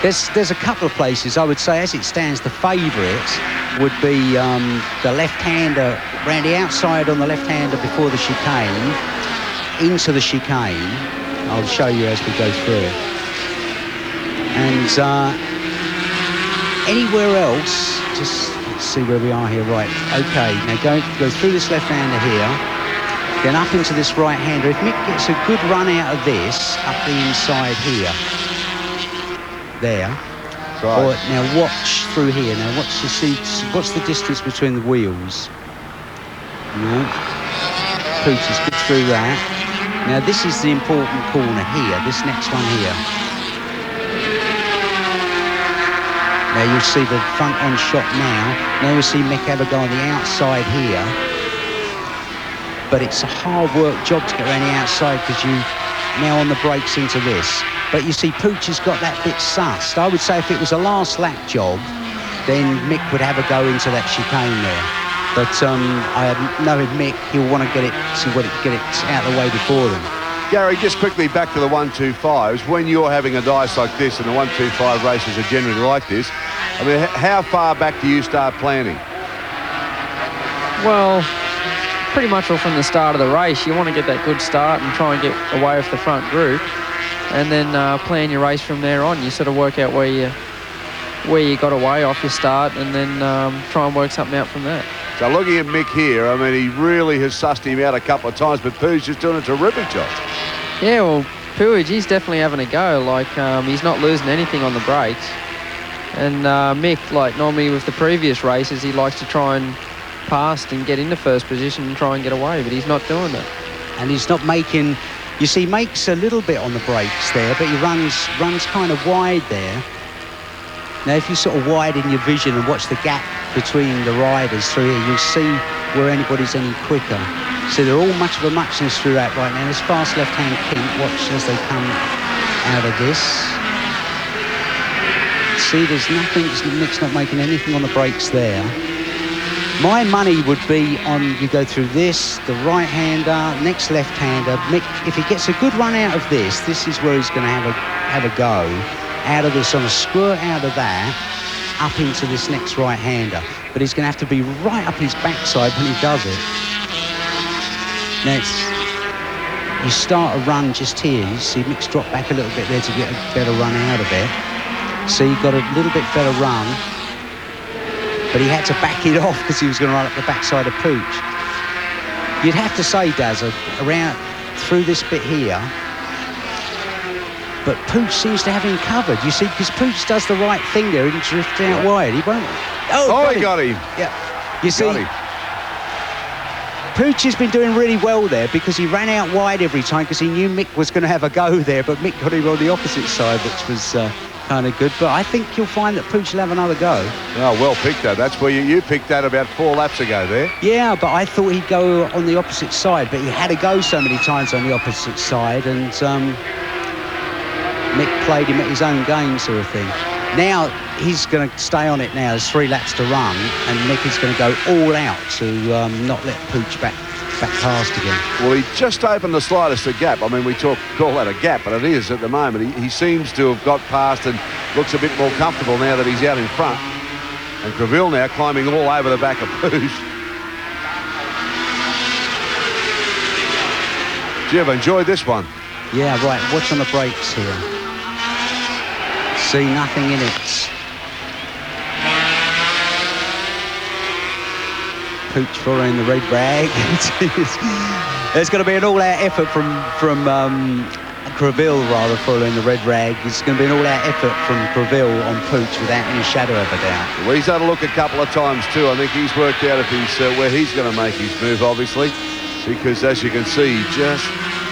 There's a couple of places, I would say, as it stands, the favourite would be the left-hander, round the outside on the left-hander before the chicane, into the chicane. I'll show you as we go through. And anywhere else, just let's see where we are here. Right, okay, now go through this left-hander here, then up into this right-hander. If Mick gets a good run out of this, up the inside here, there. Right. Or, now watch through here. Now watch to see what's the distance between the wheels. No. Pooch is good through that. Now this is the important corner here, this next one here. Now you'll see the front on shot now. Now you'll see Mick have a go on the outside here. But it's a hard work job to get around the outside, because you now on the brakes into this. But you see Pooch has got that bit sussed. I would say if it was a last lap job, then Mick would have a go into that chicane there. But I know with Mick, he'll want to get it out of the way before them. Gary, just quickly back to the 125s. When you're having a dice like this, and the 125 races are generally like this, I mean, how far back do you start planning? Well, pretty much all from the start of the race. You want to get that good start and try and get away with the front group, and then plan your race from there on. You sort of work out where you got away off your start, and then try and work something out from there. So looking at Mick here, I mean, he really has sussed him out a couple of times, but Pooh's just doing a terrific job. Yeah, well, Pooh, he's definitely having a go. Like, he's not losing anything on the brakes. And Mick, like normally with the previous races, he likes to try and pass and get into first position and try and get away, but he's not doing it. And he's not making... You see, makes a little bit on the brakes there, but he runs kind of wide there. Now, if you sort of widen your vision and watch the gap between the riders through here, you'll see where anybody's any quicker. So they're all much of a muchness through that right now. This fast left-hand kink, watch as they come out of this. See, there's nothing, Mick's not making anything on the brakes there. My money would be on, you go through this, the right-hander, next left-hander. Mick, if he gets a good run out of this is where he's going to have a go. Out of this, on a squirt out of that, up into this next right-hander. But he's going to have to be right up his backside when he does it. Next, you start a run just here. You see Mick's drop back a little bit there to get a better run out of it. So you got a little bit better run. But he had to back it off because he was going to run up the backside of Pooch. You'd have to say, Daz, around through this bit here, but Pooch seems to have him covered. You see, because Pooch does the right thing there and drifts out wide. He won't. Oh, he got him. Yeah. You see, Pooch has been doing really well there because he ran out wide every time because he knew Mick was going to have a go there, but Mick got him on the opposite side, which was kind of good. But I think you'll find that Pooch will have another go. Oh, well picked that. That's where you picked that about 4 laps ago there. Yeah, but I thought he'd go on the opposite side, but he had to go so many times on the opposite side, and Mick played him at his own game, sort of thing. Now he's going to stay on it now. There's 3 laps to run, and Mick is going to go all out to not let Pooch back past again. Well, he just opened the slightest of gap. I mean, we call that a gap, but it is at the moment. He seems to have got past and looks a bit more comfortable now that he's out in front. And Creville now climbing all over the back of Pooch. Gee, I've enjoyed this one. Yeah, right. Watch on the brakes here. See nothing in it. Pooch following the red rag. There's going to be an all-out effort from Creville, rather, following the red rag. It's going to be an all-out effort from Creville on Pooch without any shadow of a doubt. Well, he's had a look a couple of times too. I think he's worked out if he's where he's going to make his move, obviously, because as you can see, just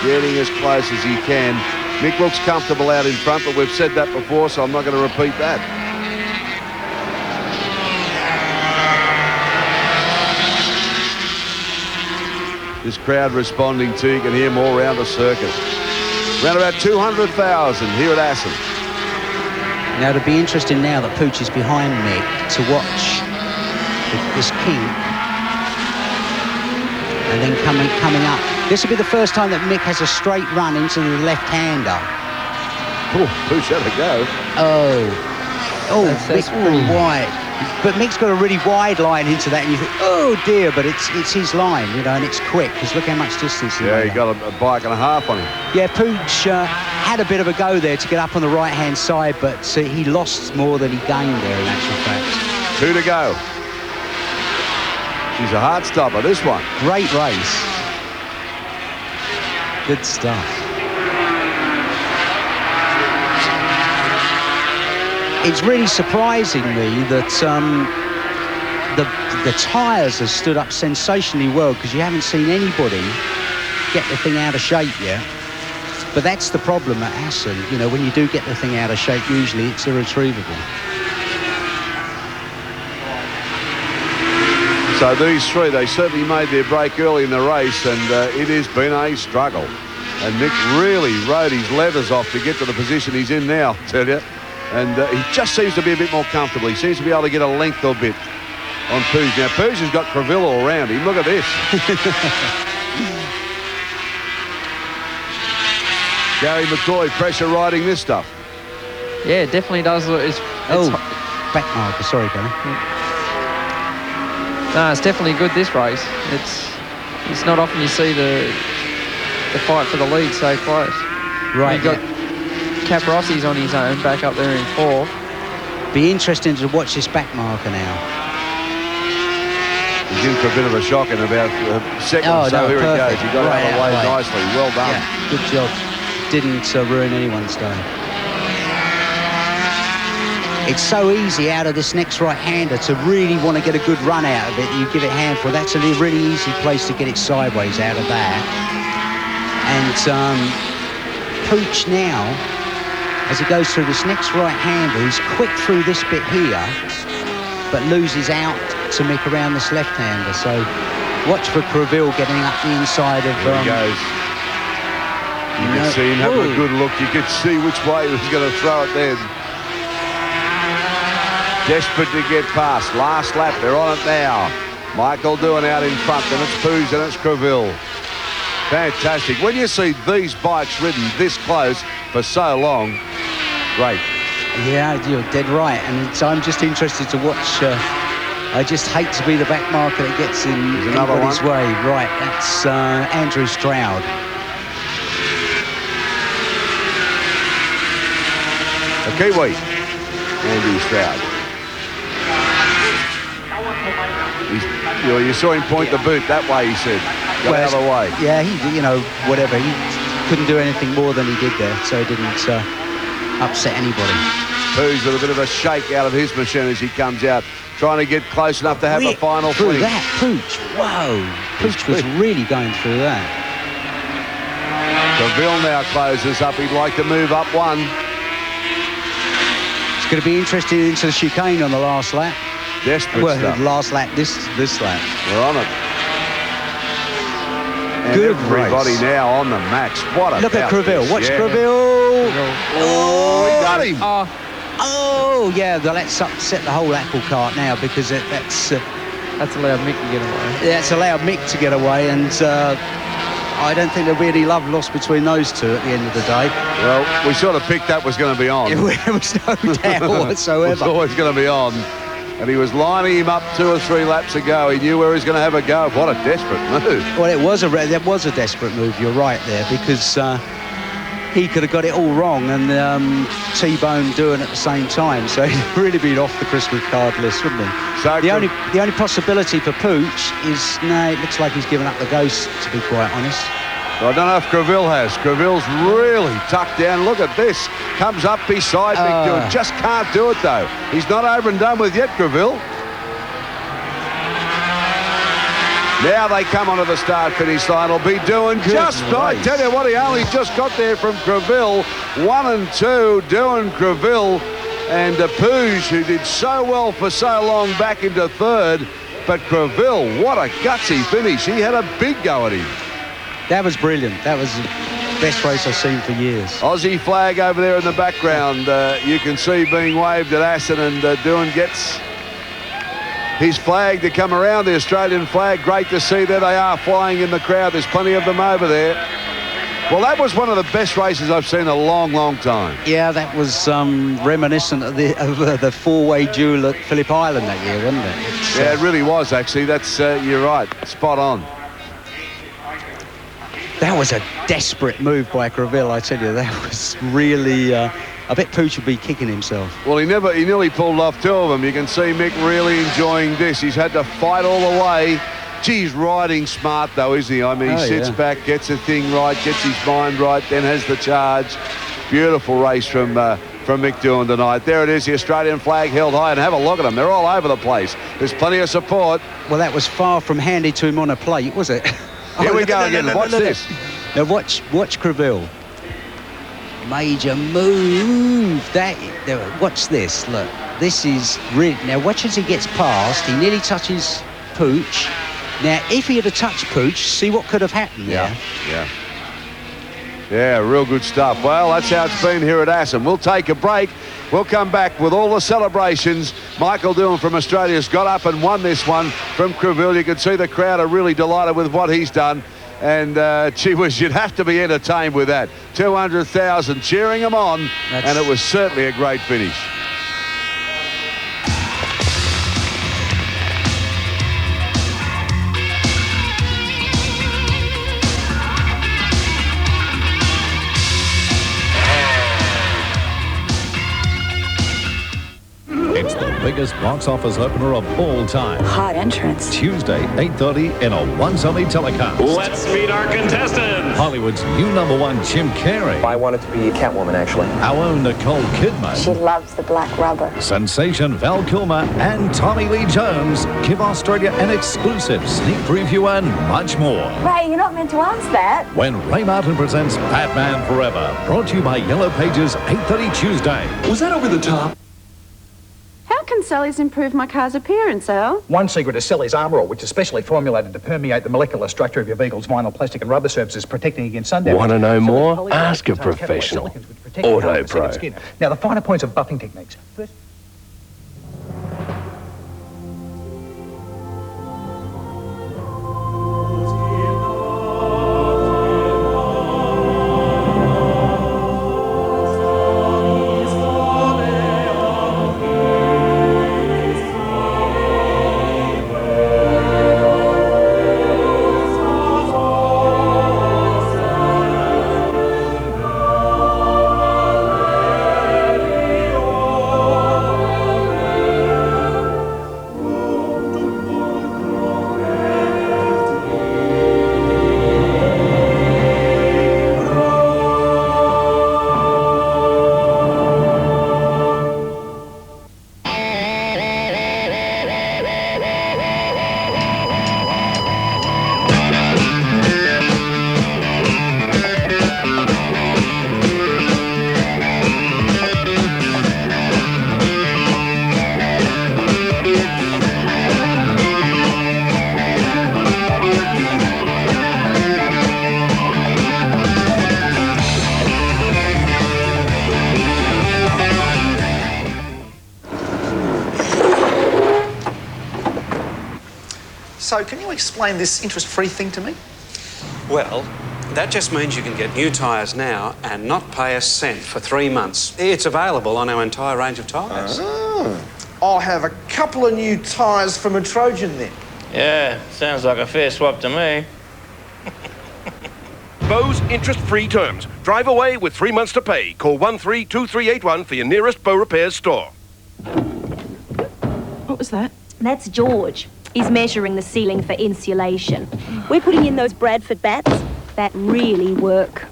getting as close as he can. Mick looks comfortable out in front, but we've said that before, so I'm not going to repeat that. This crowd responding to, you can hear more around the circuit. Around about 200,000 here at Assen. Now it'll be interesting now that Pooch is behind Mick to watch this king. And then coming up. This will be the first time that Mick has a straight run into the left-hander. Oh, Pooch had a go. Oh, Mick's pretty wide. But Mick's got a really wide line into that, and you think, oh dear, but it's his line, you know, and it's quick, because look how much distance he made. He got a bike and a half on him. Yeah, Pooch had a bit of a go there to get up on the right-hand side, but he lost more than he gained there, in actual fact. 2 to go. She's a hard stopper, this one. Great race. Good stuff. It's really surprising me that the tyres have stood up sensationally well, because you haven't seen anybody get the thing out of shape yet. But that's the problem at Assen. You know, when you do get the thing out of shape, usually it's irretrievable. So these 3, they certainly made their break early in the race, and it has been a struggle. And Mick really rode his leathers off to get to the position he's in now, I tell you. And he just seems to be a bit more comfortable. He seems to be able to get a length or bit on Pooch. Now, Pooch has got Creville all around him. Look at this. Gary McCoy pressure riding this stuff. Yeah, it definitely does. Back marker. Sorry, Gary. No, it's definitely good, this race. It's not often you see the fight for the lead so close. Right. You've got Caprossi's on his own, back up there in 4th. Be interesting to watch this back marker now. He's in for a bit of a shock in about a second. Here he goes. He got out of the way nicely. Well done. Yeah, good job. Didn't ruin anyone's day. It's so easy out of this next right-hander to really want to get a good run out of it. You give it handful. That's a really easy place to get it sideways out of that. And Pooch now, as he goes through this next right-hander, he's quick through this bit here, but loses out to Mick around this left-hander. So watch for Creville getting up the inside of... There he goes. You can see him having a good look. You could see which way he was going to throw it then. Desperate to get past. Last lap, they're on it now. Michael Doohan out in front, and it's Poos and it's Creville. Fantastic. When you see these bikes ridden this close for so long, great. Yeah, you're dead right. And I'm just interested to watch. I just hate to be the back marker that gets in anybody's way. Right, that's Andrew Stroud. A Kiwi, Andrew Stroud. You saw him point the boot that way, he said. Go the other way. Yeah, whatever. He couldn't do anything more than he did there, so he didn't upset anybody. Poos with a bit of a shake out of his machine as he comes out, trying to get close enough to have a final through finish. that, Pooch. Whoa. Pooch was really going through that. Creville now closes up. He'd like to move up one. It's going to be interesting into the chicane on the last lap. Desperate stuff. Last lap, this lap. We're on it. And Good everybody race. Now on the max. What a Look at Creville. Watch Creville. Oh, he got him. Oh, yeah. Let's upset the whole apple cart now because that's allowed Mick to get away. That's allowed Mick to get away, and I don't think there'll be any love lost between those two at the end of the day. Well, we sort of picked that was going to be on. There was no doubt whatsoever. It was always going to be on. And he was lining him up 2 or 3 laps ago. He knew where he was going to have a go. What a desperate move. Well, that was a desperate move. You're right there, because he could have got it all wrong and T-Bone doing at the same time. So he'd really been off the Christmas card list, wouldn't he? So the only possibility for Pooch is, it looks like he's given up the ghost, to be quite honest. I don't know if Creville has. Creville's really tucked down. Look at this. Comes up beside Mick Doohan. Just can't do it, though. He's not over and done with yet, Creville. Now they come onto the start-finish line. It'll be Doohan. I tell you what, he only just got there from Creville. 1 and 2, Doohan, Creville, and Poos, who did so well for so long, back into third. But Creville, what a gutsy finish. He had a big go at him. That was brilliant. That was the best race I've seen for years. Aussie flag over there in the background. You can see being waved at Aston, and Doohan gets his flag to come around, the Australian flag. Great to see. There they are flying in the crowd. There's plenty of them over there. Well, that was one of the best races I've seen in a long, long time. Yeah, that was reminiscent of the four-way duel at Phillip Island that year, wasn't it? Yeah, it really was, actually. That's you're right. Spot on. That was a desperate move by Creville, I tell you. That was really... I bet Pooch would be kicking himself. Well, he nearly pulled off 2 of them. You can see Mick really enjoying this. He's had to fight all the way. Gee, he's riding smart, though, isn't he? I mean, he sits back, gets the thing right, gets his mind right, then has the charge. Beautiful race from Mick Doohan tonight. There it is, the Australian flag held high, and have a look at them. They're all over the place. There's plenty of support. Well, that was far from handed to him on a plate, was it? Here we go again. Watch this. Now watch Creville. Major move. Watch this. Look, this is really... Now watch as he gets past. He nearly touches Pooch. Now, if he had touched Pooch, see what could have happened there. Yeah, real good stuff. Well, that's how it's been here at Assen. We'll take a break. We'll come back with all the celebrations. Michael Doohan from Australia's got up and won this one from Creville. You can see the crowd are really delighted with what he's done. And, gee whiz, you'd have to be entertained with that. 200,000 cheering him on, and it was certainly a great finish. It's the biggest box office opener of all time. Hot entrance. Tuesday, 8:30 in a once-only telecast. Let's meet our contestants. Hollywood's new #1 Jim Carrey. I wanted to be Catwoman, actually. Our own Nicole Kidman. She loves the black rubber. Sensation Val Kilmer and Tommy Lee Jones give Australia an exclusive sneak preview and much more. Ray, you're not meant to ask that. When Ray Martin presents Batman Forever, brought to you by Yellow Pages, 8:30 Tuesday. Was that over the top? How can Sally's improve my car's appearance, Al? One secret is Sally's Armor All, which is specially formulated to permeate the molecular structure of your vehicle's vinyl, plastic and rubber surfaces, protecting against sun damage. Want to know more? Ask a professional. Auto Pro. Now, the finer points of buffing techniques. First... So can you explain this interest-free thing to me? Well, that just means you can get new tyres now and not pay a cent for 3 months. It's available on our entire range of tyres. Oh. I'll have a couple of new tyres from a Trojan then. Yeah, sounds like a fair swap to me. Bow's interest-free terms. Drive away with 3 months to pay. Call 132381 for your nearest Bow Repairs store. What was that? That's George. He's measuring the ceiling for insulation. We're putting in those Bradford bats that really work.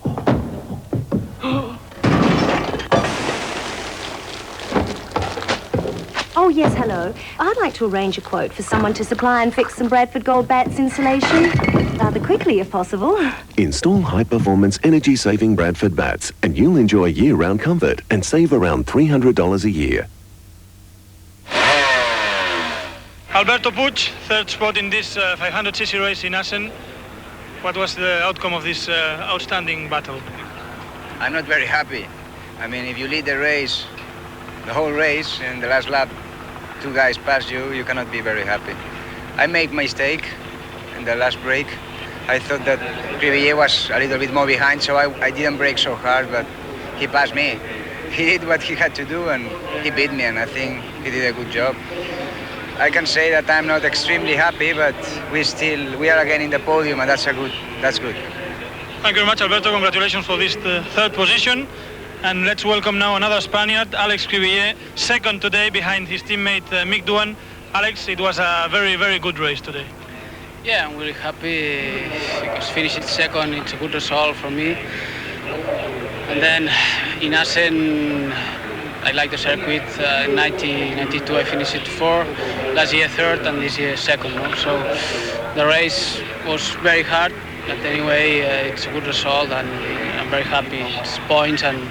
Oh, yes, hello. I'd like to arrange a quote for someone to supply and fix some Bradford Gold Bats insulation. Rather quickly, if possible. Install high-performance, energy-saving Bradford bats, and you'll enjoy year-round comfort and save around $300 a year. Alberto Puig, third spot in this 500cc race in Assen. What was the outcome of this outstanding battle? I'm not very happy. I mean, if you lead the race, the whole race, and the last lap, 2 guys pass you, you cannot be very happy. I made mistake in the last break. I thought that Prix was a little bit more behind, so I didn't brake so hard, but he passed me. He did what he had to do, and he beat me, and I think he did a good job. I can say that I'm not extremely happy, but we are again in the podium, and that's good. Thank you very much, Alberto. Congratulations for this third position. And let's welcome now another Spaniard, Alex Cribillet, second today behind his teammate Mick Doohan. Alex, it was a very, very good race today. Yeah, I'm really happy because finishing second, it's a good result for me. And then in Assen, I like the circuit. 92 I finished it 4, last year 3rd, and this year 2nd. No? So the race was very hard, but anyway, it's a good result, and I'm very happy. It's points, and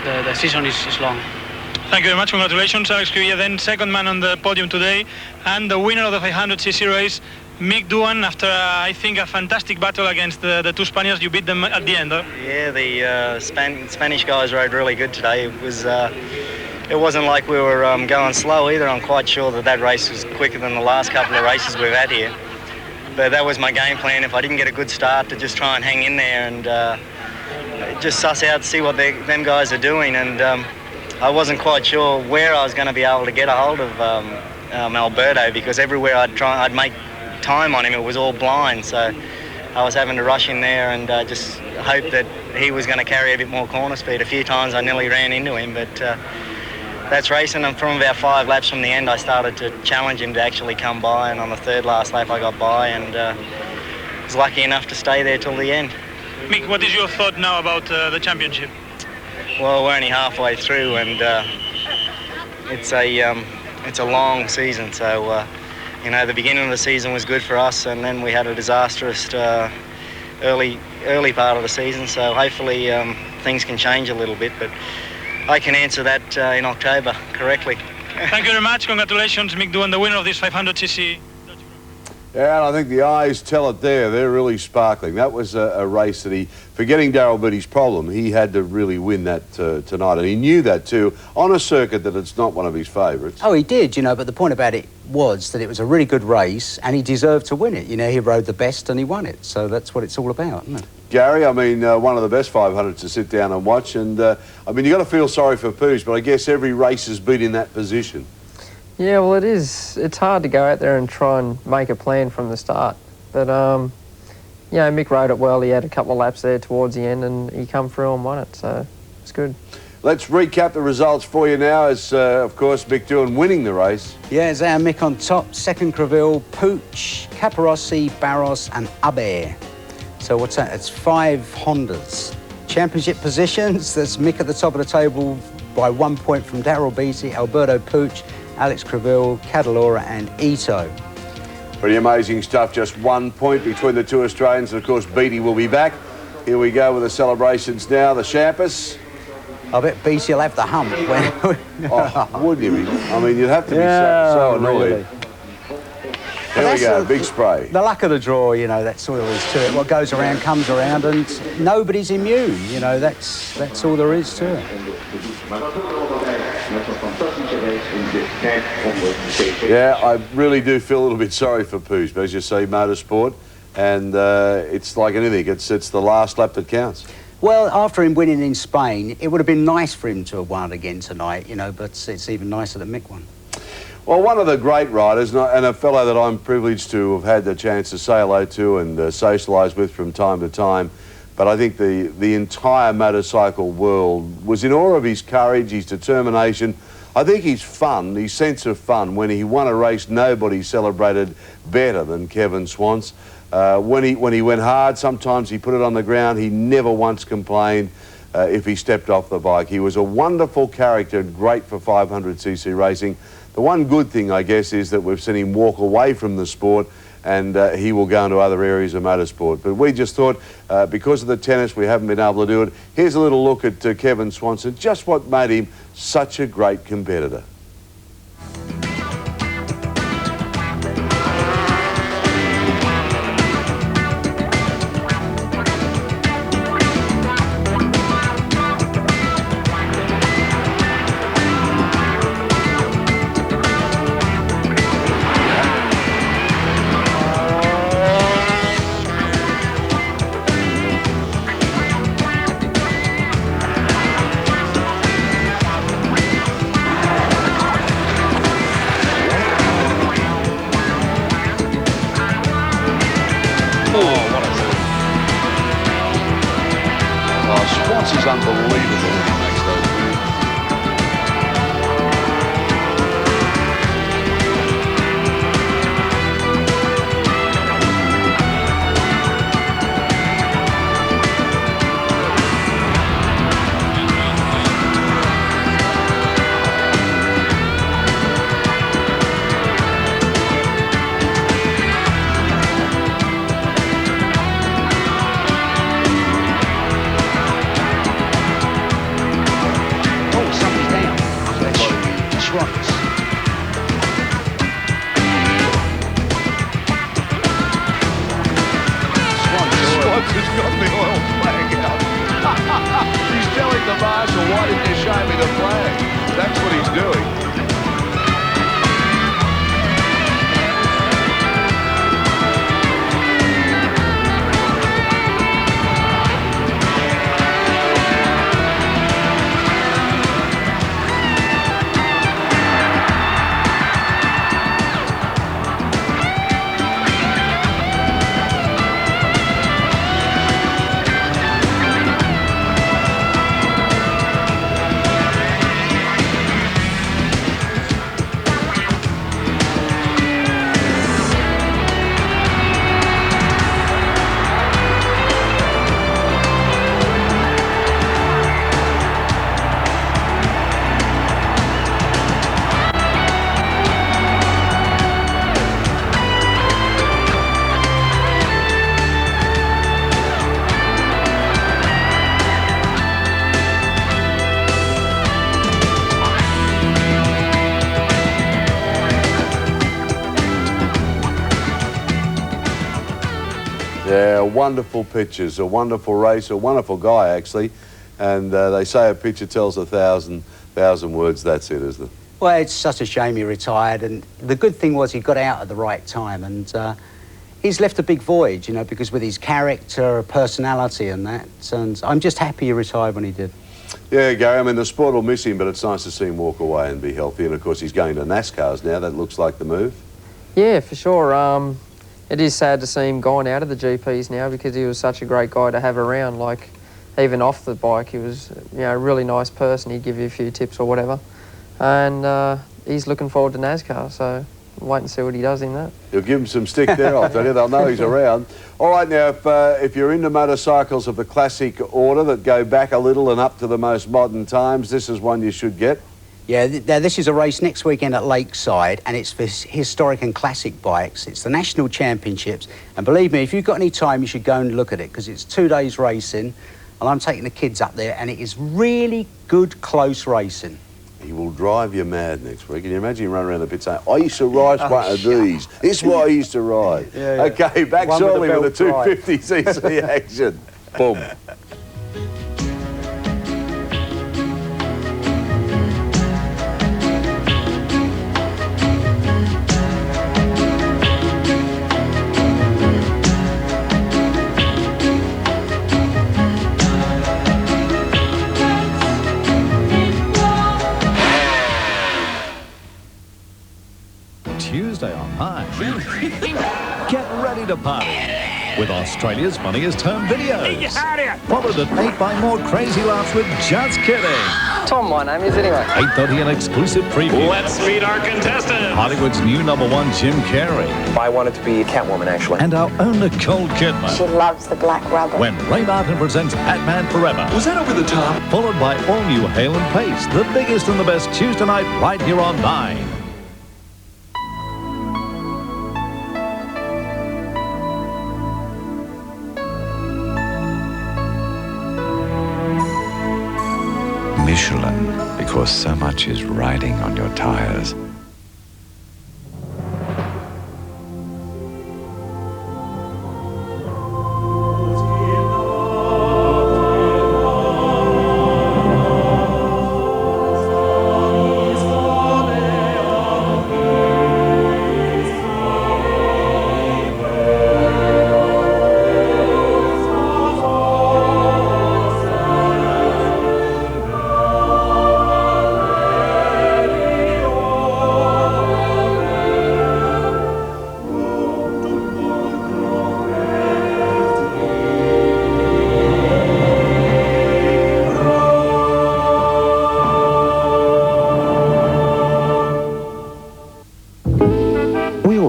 the season is long. Thank you very much. Congratulations, Alex Cribillet, then second man on the podium today, and the winner of the 500cc race, Mick Doohan. After I think a fantastic battle against the 2 Spaniards, you beat them at the end. Huh? Yeah, the Spanish guys rode really good today. It wasn't like we were going slow either. I'm quite sure that race was quicker than the last couple of races we've had here. But that was my game plan. If I didn't get a good start, to just try and hang in there and just suss out, see what them guys are doing. And I wasn't quite sure where I was going to be able to get a hold of Alberto, because everywhere I'd make time on him, it was all blind. So I was having to rush in there and just hope that he was going to carry a bit more corner speed. A few times I nearly ran into him, but that's racing. And from about 5 laps from the end, I started to challenge him to actually come by, and on the 3rd last lap I got by, and was lucky enough to stay there till the end. Mick, what is your thought now about the championship? Well, we're only halfway through, and it's a long season. So you know, the beginning of the season was good for us, and then we had a disastrous early part of the season. So hopefully things can change a little bit, but I can answer that in October correctly. Thank you very much. Congratulations, Mick Doohan, the winner of this 500cc. Yeah, and I think the eyes tell it there. They're really sparkling. That was a race that forgetting Darryl Beattie's problem, he had to really win that tonight. And he knew that too, on a circuit that it's not one of his favourites. Oh, he did, you know, but the point about it was that it was a really good race and he deserved to win it. You know, he rode the best and he won it. So that's what it's all about, isn't it? Gary, I mean, one of the best 500s to sit down and watch. And, I mean, you've got to feel sorry for Puig, but I guess every race has been in that position. Yeah, well, it is. It's hard to go out there and try and make a plan from the start. But, you know, Mick rode it well. He had a couple of laps there towards the end and he come through and won it, so it's good. Let's recap the results for you now as, of course, Mick Doohan winning the race. Yeah, it's our Mick on top, second Creville, Puig, Caparossi, Barros and Aber. So what's that? It's 5 Hondas. Championship positions, there's Mick at the top of the table by 1 point from Darryl Beattie, Alberto Puig, Alex Creville, Cadalora and Ito. Pretty amazing stuff, just 1 point between the 2 Australians, and of course Beattie will be back. Here we go with the celebrations now, the Champers. I bet Beattie will have the hump. Oh, wouldn't you? I mean, you'd have to be so annoyed. Really. Here we go, big spray. The luck of the draw, you know, that's all there is to it. What goes around comes around, and nobody's immune. You know, that's all there is to it. Yeah, I really do feel a little bit sorry for Poos, but as you say, motorsport, and it's like anything, it's the last lap that counts. Well, after him winning in Spain, it would have been nice for him to have won again tonight, you know, but it's even nicer that Mick won. Well, one of the great riders, and a fellow that I'm privileged to have had the chance to say hello to and socialise with from time to time, but I think the entire motorcycle world was in awe of his courage, his determination. I think his fun, his sense of fun. When he won a race, nobody celebrated better than Kevin Swans. When he went hard, sometimes he put it on the ground. He never once complained if he stepped off the bike. He was a wonderful character, great for 500cc racing. The one good thing, I guess, is that we've seen him walk away from the sport, and he will go into other areas of motorsport. But we just thought, because of the tennis, we haven't been able to do it. Here's a little look at Kevin Swanson, just what made him such a great competitor. Is unbelievable when he makes those moves. Why didn't you show me the flag? That's what he's doing. Yeah, wonderful pictures, a wonderful race, a wonderful guy, actually. And they say a picture tells 1,000 words. That's it, isn't it? Well, it's such a shame he retired. And the good thing was he got out at the right time. And he's left a big void, you know, because with his character, personality and that. And I'm just happy he retired when he did. Yeah, Gary, I mean, the sport will miss him, but it's nice to see him walk away and be healthy. And, of course, he's going to NASCARs now. That looks like the move. Yeah, for sure. It is sad to see him gone out of the GPs now because he was such a great guy to have around. Like, even off the bike, he was, you know, a really nice person. He'd give you a few tips or whatever. And he's looking forward to NASCAR, so wait and see what he does in that. You'll give him some stick there, I'll tell you. They'll know he's around. All right, now, if you're into motorcycles of the classic order that go back a little and up to the most modern times, this is one you should get. Yeah, this is a race next weekend at Lakeside, and it's for historic and classic bikes. It's the National Championships, and believe me, if you've got any time, you should go and look at it, because it's 2 days racing, and I'm taking the kids up there, and it is really good, close racing. He will drive you mad next week. Can you imagine him running around the pit saying, I used to ride one of these. This is what I used to ride. Yeah. Okay, back One shortly with with the the belt 250cc action. Boom. Tuesday on High. Get ready to party with Australia's funniest home videos. Followed at 8 by more crazy laughs with Just Kidding. Tom, my name is anyway. 8:30 an exclusive preview. Let's meet our contestants. Hollywood's new #1 Jim Carrey. I wanted to be a Catwoman, actually. And our own Nicole Kidman. She loves the black rubber. When Ray Martin presents Batman Forever. Was that over the top? Followed by all new Hale and Pace, the biggest and the best Tuesday night right here on 9. Michelin, because so much is riding on your tires.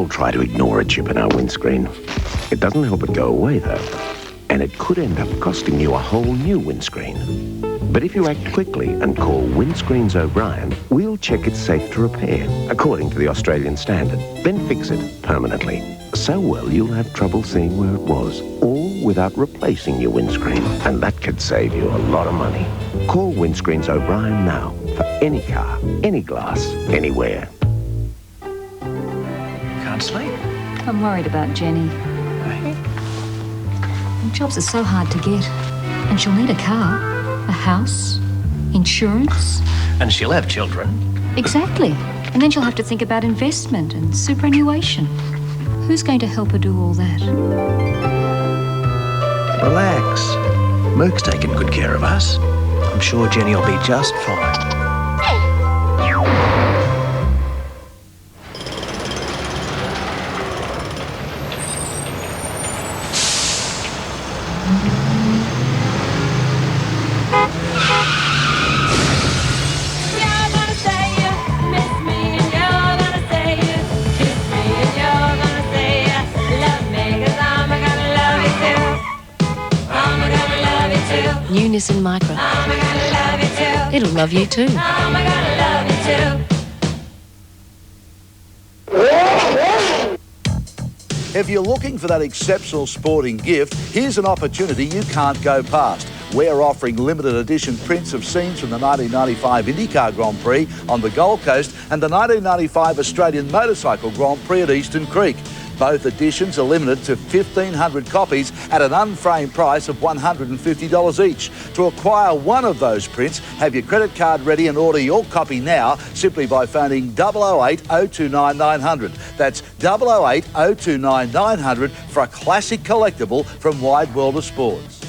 Try to ignore a chip in our windscreen. It doesn't help it go away, though. And it could end up costing you a whole new windscreen. But if you act quickly and call Windscreens O'Brien, we'll check it's safe to repair, according to the Australian standard, then fix it permanently. So well, you'll have trouble seeing where it was, all without replacing your windscreen. And that could save you a lot of money. Call Windscreens O'Brien now for any car, any glass, anywhere. Sleep. I'm worried about Jenny. Jobs are so hard to get. And she'll need a car, a house, insurance. And she'll have children. Exactly. And then she'll have to think about investment and superannuation. Who's going to help her do all that? Relax. Merck's taken good care of us. I'm sure Jenny will be just fine. Nissan Micra. It'll love you too. If you're looking for that exceptional sporting gift, here's an opportunity you can't go past. We're offering limited edition prints of scenes from the 1995 IndyCar Grand Prix on the Gold Coast and the 1995 Australian Motorcycle Grand Prix at Eastern Creek. Both editions are limited to 1,500 copies at an unframed price of $150 each. To acquire one of those prints, have your credit card ready and order your copy now simply by phoning 008 029 900. That's 008 029 900 for a classic collectible from Wide World of Sports.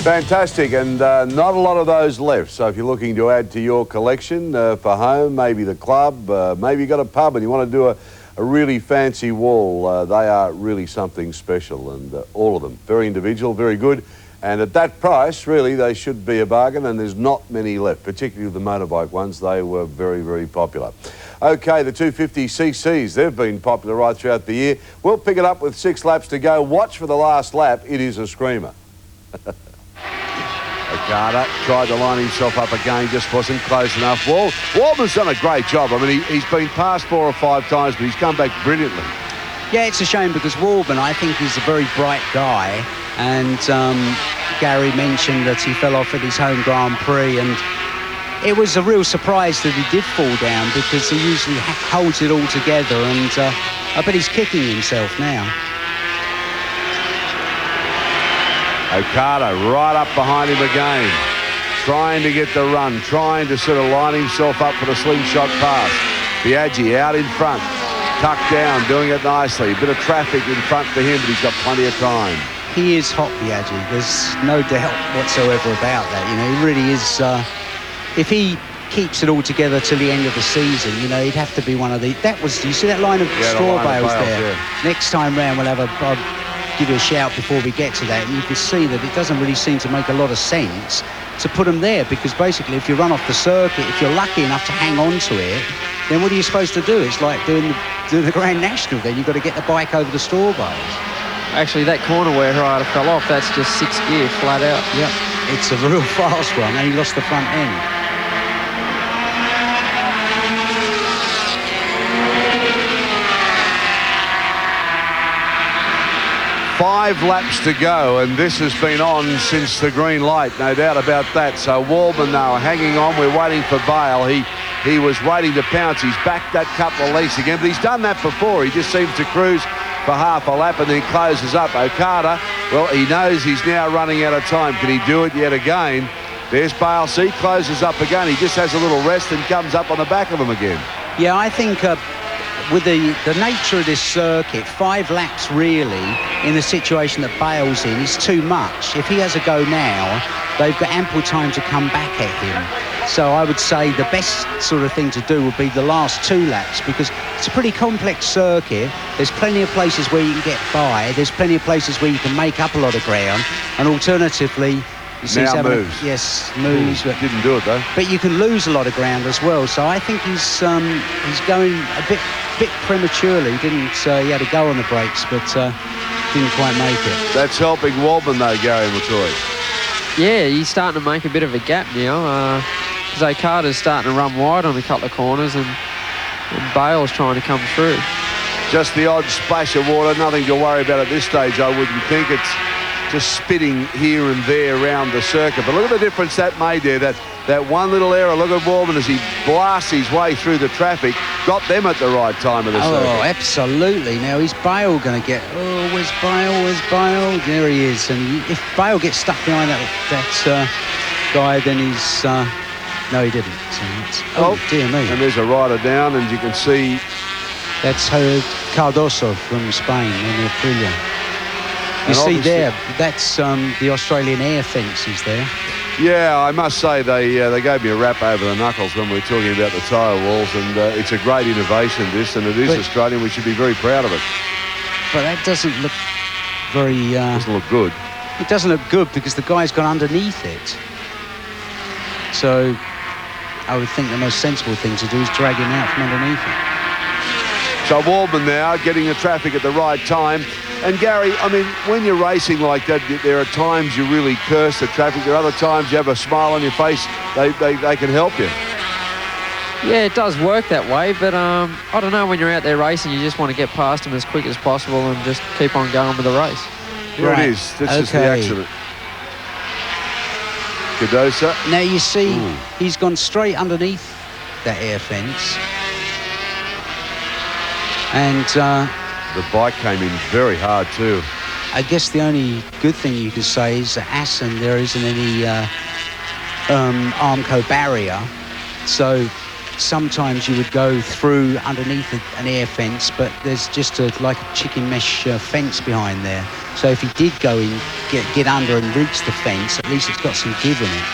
Fantastic, and not a lot of those left. So if you're looking to add to your collection for home, maybe the club, maybe you've got a pub and you want to do a really fancy wall, they are really something special, and all of them very individual, very good, and at that price really they should be a bargain, and there's not many left, particularly the motorbike ones. They were very, very popular. Okay, the 250cc's, they've been popular right throughout the year. We'll pick it up with 6 laps to go. Watch for the last lap. It is a screamer. Okada tried to line himself up again, just wasn't close enough. Waldman's done a great job. I mean, he's been past 4 or 5 times, but he's come back brilliantly. Yeah, it's a shame because Waldman, I think, is a very bright guy. And Gary mentioned that he fell off at his home Grand Prix, and It was a real surprise that he did fall down because he usually holds it all together, and I bet he's kicking himself now. Okada right up behind him again, trying to get the run, trying to sort of line himself up for the slingshot pass. Biaggi out in front, tucked down, doing it nicely. A bit of traffic in front for him, but he's got plenty of time. He is hot, Biaggi. There's no doubt whatsoever about that. You know, he really is. If he keeps it all together till the end of the season, you know, he'd have to be one of the. That was. You see that line of straw bales there. Yeah. Next time round, we'll have a. I'll give you a shout before we get to that, and you can see that it doesn't really seem to make a lot of sense to put them there, because basically, if you run off the circuit, if you're lucky enough to hang on to it, then what are you supposed to do? It's like doing the Grand National. Then you've got to get the bike over the straw bales. Actually, that corner where Harada fell off, that's just 6th gear flat out. Yep, it's a real fast one, and he lost the front end. Five laps to go, and this has been on since the green light, no doubt about that. So Waldman now hanging on. We're waiting for Bale. He was waiting to pounce. He's backed that couple of lengths again, but he's done that before. He just seems to cruise for half a lap and then closes up. Okada, well, he knows he's now running out of time. Can he do it yet again? There's Bale. See, closes up again. He just has a little rest and comes up on the back of him again. Yeah, I think with the nature of this circuit, 5 laps really in the situation that Bale's in is too much. If he has a go now, they've got ample time to come back at him. So I would say the best sort of thing to do would be the last 2 laps, because it's a pretty complex circuit. There's plenty of places where you can get by. There's plenty of places where you can make up a lot of ground. And alternatively, you see now moves. Yes, moves. But didn't do it though. But you can lose a lot of ground as well. So I think he's going a bit prematurely. He had to go on the brakes, but didn't quite make it. That's helping Waldman though, Gary McCoy. Yeah, he's starting to make a bit of a gap now. Because Okada's starting to run wide on a couple of corners, and Bale's trying to come through. Just the odd splash of water, nothing to worry about at this stage, I wouldn't think. It's just spitting here and there around the circuit. But look at the difference that made there. That one little error. Look at Waldman as he blasts his way through the traffic. Got them at the right time of the circuit. Oh, absolutely. Now, is Bale going to get... Oh, where's Bale? Where's Bale? There he is. And if Bale gets stuck behind that guy, then he's... No, he didn't. So dear me. And there's a rider down, and you can see... That's Cardoso from Spain in the Aprilia. You see there, that's the Australian air fences there. Yeah, I must say they gave me a rap over the knuckles when we were talking about the tyre walls, and it's a great innovation, this, and it is Australian. We should be very proud of it. But that doesn't look very... doesn't look good. It doesn't look good because the guy's gone underneath it. So I would think the most sensible thing to do is drag him out from underneath it. So Waldman now getting the traffic at the right time. And Gary, I mean, when you're racing like that, there are times you really curse the traffic. There are other times you have a smile on your face. They can help you. Yeah, it does work that way, but I don't know, when you're out there racing, you just want to get past them as quick as possible and just keep on going with the race. Here it is. This is the accident. Cardoso. Now you see, he's gone straight underneath that air fence. And the bike came in very hard too. I guess the only good thing you could say is that Assen, there isn't any Armco barrier. So sometimes you would go through underneath an air fence, but there's just like a chicken mesh fence behind there. So if he did go in, get under and reach the fence, at least it's got some give in it.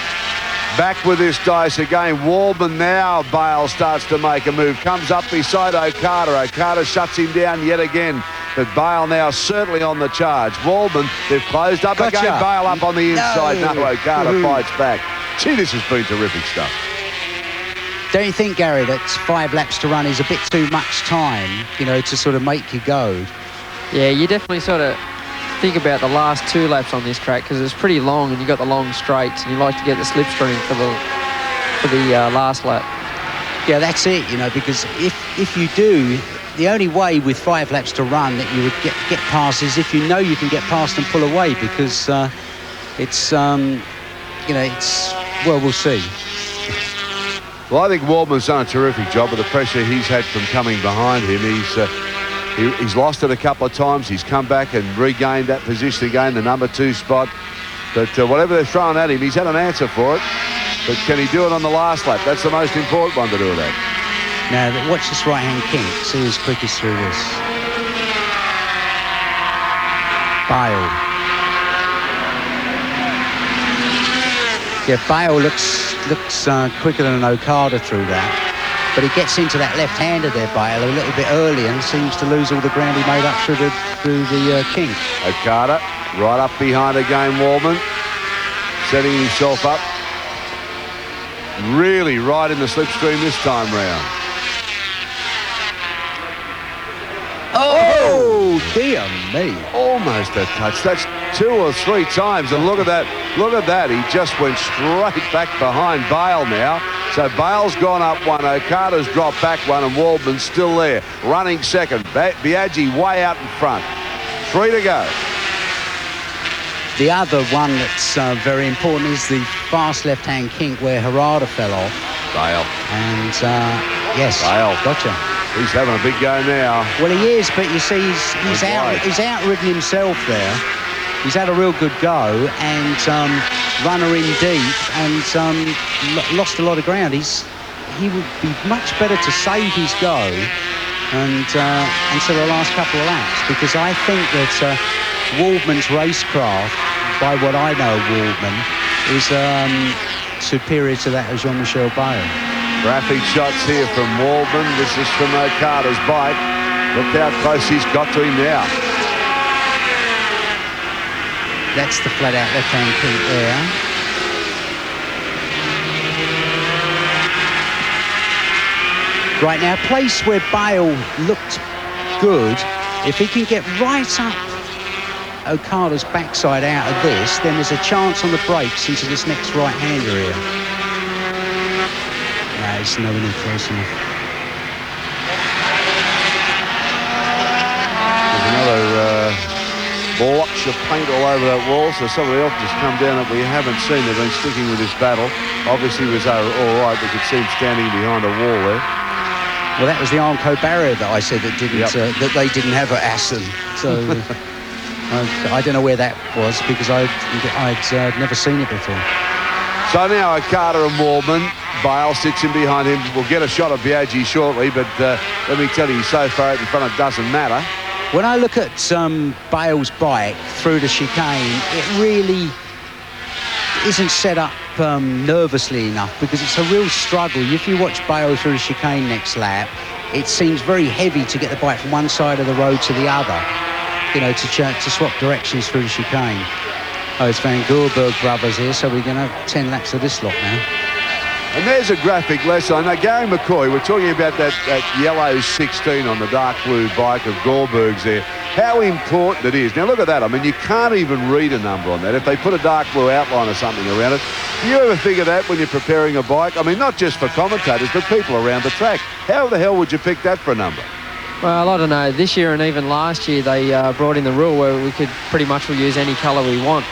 Back with this dice again. Waldman now. Bale starts to make a move. Comes up beside Okada. Okada shuts him down yet again. But Bale now certainly on the charge. Waldman, they've closed up again. Bale up on the inside. No, Okada fights back. Gee, this has been terrific stuff. Don't you think, Gary, that 5 laps to run is a bit too much time, you know, to sort of make you go? Yeah, you definitely sort of think about the last 2 laps on this track, because it's pretty long and you've got the long straights and you like to get the slipstream for the last lap. Yeah, that's it, you know, because if you do, the only way with 5 laps to run that you would get past is if you know you can get past and pull away, because it's, you know, it's, well, we'll see. Well, I think Waldman's done a terrific job with the pressure he's had from coming behind him. He's lost it a couple of times. He's come back and regained that position again, the number 2 spot. But whatever they're throwing at him, he's had an answer for it. But can he do it on the last lap? That's the most important one to do that. Now, watch this right-hand kink. See who's quickest through this. Bale. Yeah, Bale looks quicker than Okada through that. But he gets into that left-hander there, Bale, a little bit early and seems to lose all the ground he made up through the kink. Okada right up behind again, Waldman. Setting himself up. Really right in the slipstream this time round. Oh, dear me. Almost a touch. That's 2 or 3 times. And look at that. Look at that. He just went straight back behind Bale now. So Bale's gone up 1. Okada's dropped back 1. And Waldman's still there. Running second. Biaggi way out in front. 3 to go. The other one that's very important is the fast left-hand kink where Harada fell off. Bale. And, yes. Bale. Gotcha. He's having a big go now. Well, he is, but you see, he's outridden himself there. He's had a real good go and runner in deep and lost a lot of ground. He would be much better to save his go and until the last couple of laps, because I think that Waldman's racecraft, by what I know of Waldman, is superior to that of Jean-Michel Bale. Graphic shots here from Waldman. This is from Okada's bike. Look how close he's got to him now. That's the flat-out left-hand kink there. Right now, place where Bale looked good. If he can get right up Okada's backside out of this, then there's a chance on the brakes into this next right-hander here. No, it's nowhere near close enough. There's another blotch of paint all over that wall, so somebody else has come down that we haven't seen. They've been sticking with this battle. Obviously was all right. We could see him standing behind a wall there. Well, that was the Armco barrier that I said that that they didn't have at Assen. So I don't know where that was because I'd never seen it before. So now Okada and Waldman. Bale sits in behind him. We'll get a shot of Biaggi shortly, but let me tell you, so far out in front, it doesn't matter. When I look at Bale's bike through the chicane, it really isn't set up nervously enough, because it's a real struggle. If you watch Bale through the chicane next lap, it seems very heavy to get the bike from one side of the road to the other, you know, to swap directions through the chicane. Oh, it's Van Goorberg brothers here, so we're going to have 10 laps of this lot now. And there's a graphic lesson. Now, Gary McCoy, we're talking about that yellow 16 on the dark blue bike of Goldberg's there. How important it is. Now, look at that. I mean, you can't even read a number on that. If they put a dark blue outline or something around it, do you ever figure that when you're preparing a bike? I mean, not just for commentators, but people around the track. How the hell would you pick that for a number? Well, I don't know. This year and even last year, they brought in the rule where we could pretty much use any colour we want,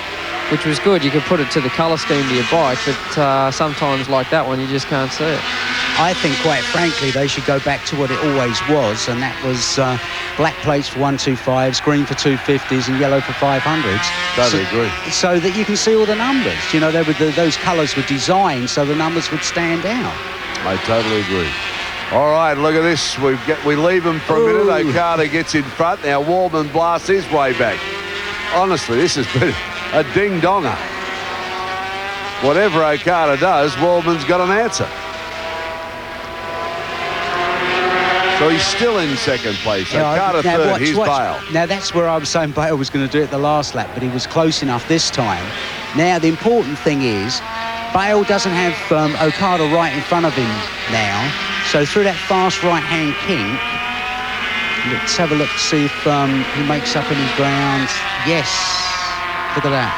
which was good. You could put it to the colour scheme to your bike, but sometimes like that one, you just can't see it. I think, quite frankly, they should go back to what it always was, and that was black plates for 125s, green for 250s, and yellow for 500s. Totally agree. So that you can see all the numbers. You know, those colours were designed so the numbers would stand out. I totally agree. All right, look at this. We leave him for a minute. Okada gets in front. Now Waldman blasts his way back. Honestly, this has been a ding-donger. Whatever Okada does, Waldman's got an answer. So he's still in second place. Okada third, here's Bale. Now that's where I was saying Bale was going to do it the last lap, but he was close enough this time. Now the important thing is Bale doesn't have Okada right in front of him now. So through that fast right-hand kink, let's have a look to see if he makes up any ground. Yes, look at that.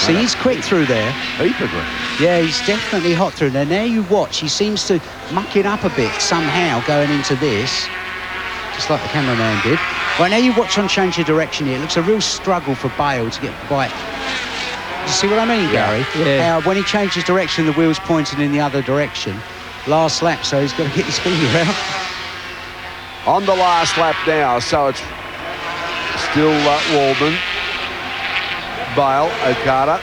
See, he's quick through there. Heap of ground. Yeah, he's definitely hot through there. Now you watch, he seems to muck it up a bit somehow going into this, just like the cameraman did. Right, now you watch on change of direction here. It looks a real struggle for Bale to get the bike. You see what I mean, Gary? Yeah. When he changes direction, the wheel's pointed in the other direction. last lap, so he's got to get his finger out. On the last lap now, so it's still Waldman, Bale, Okada.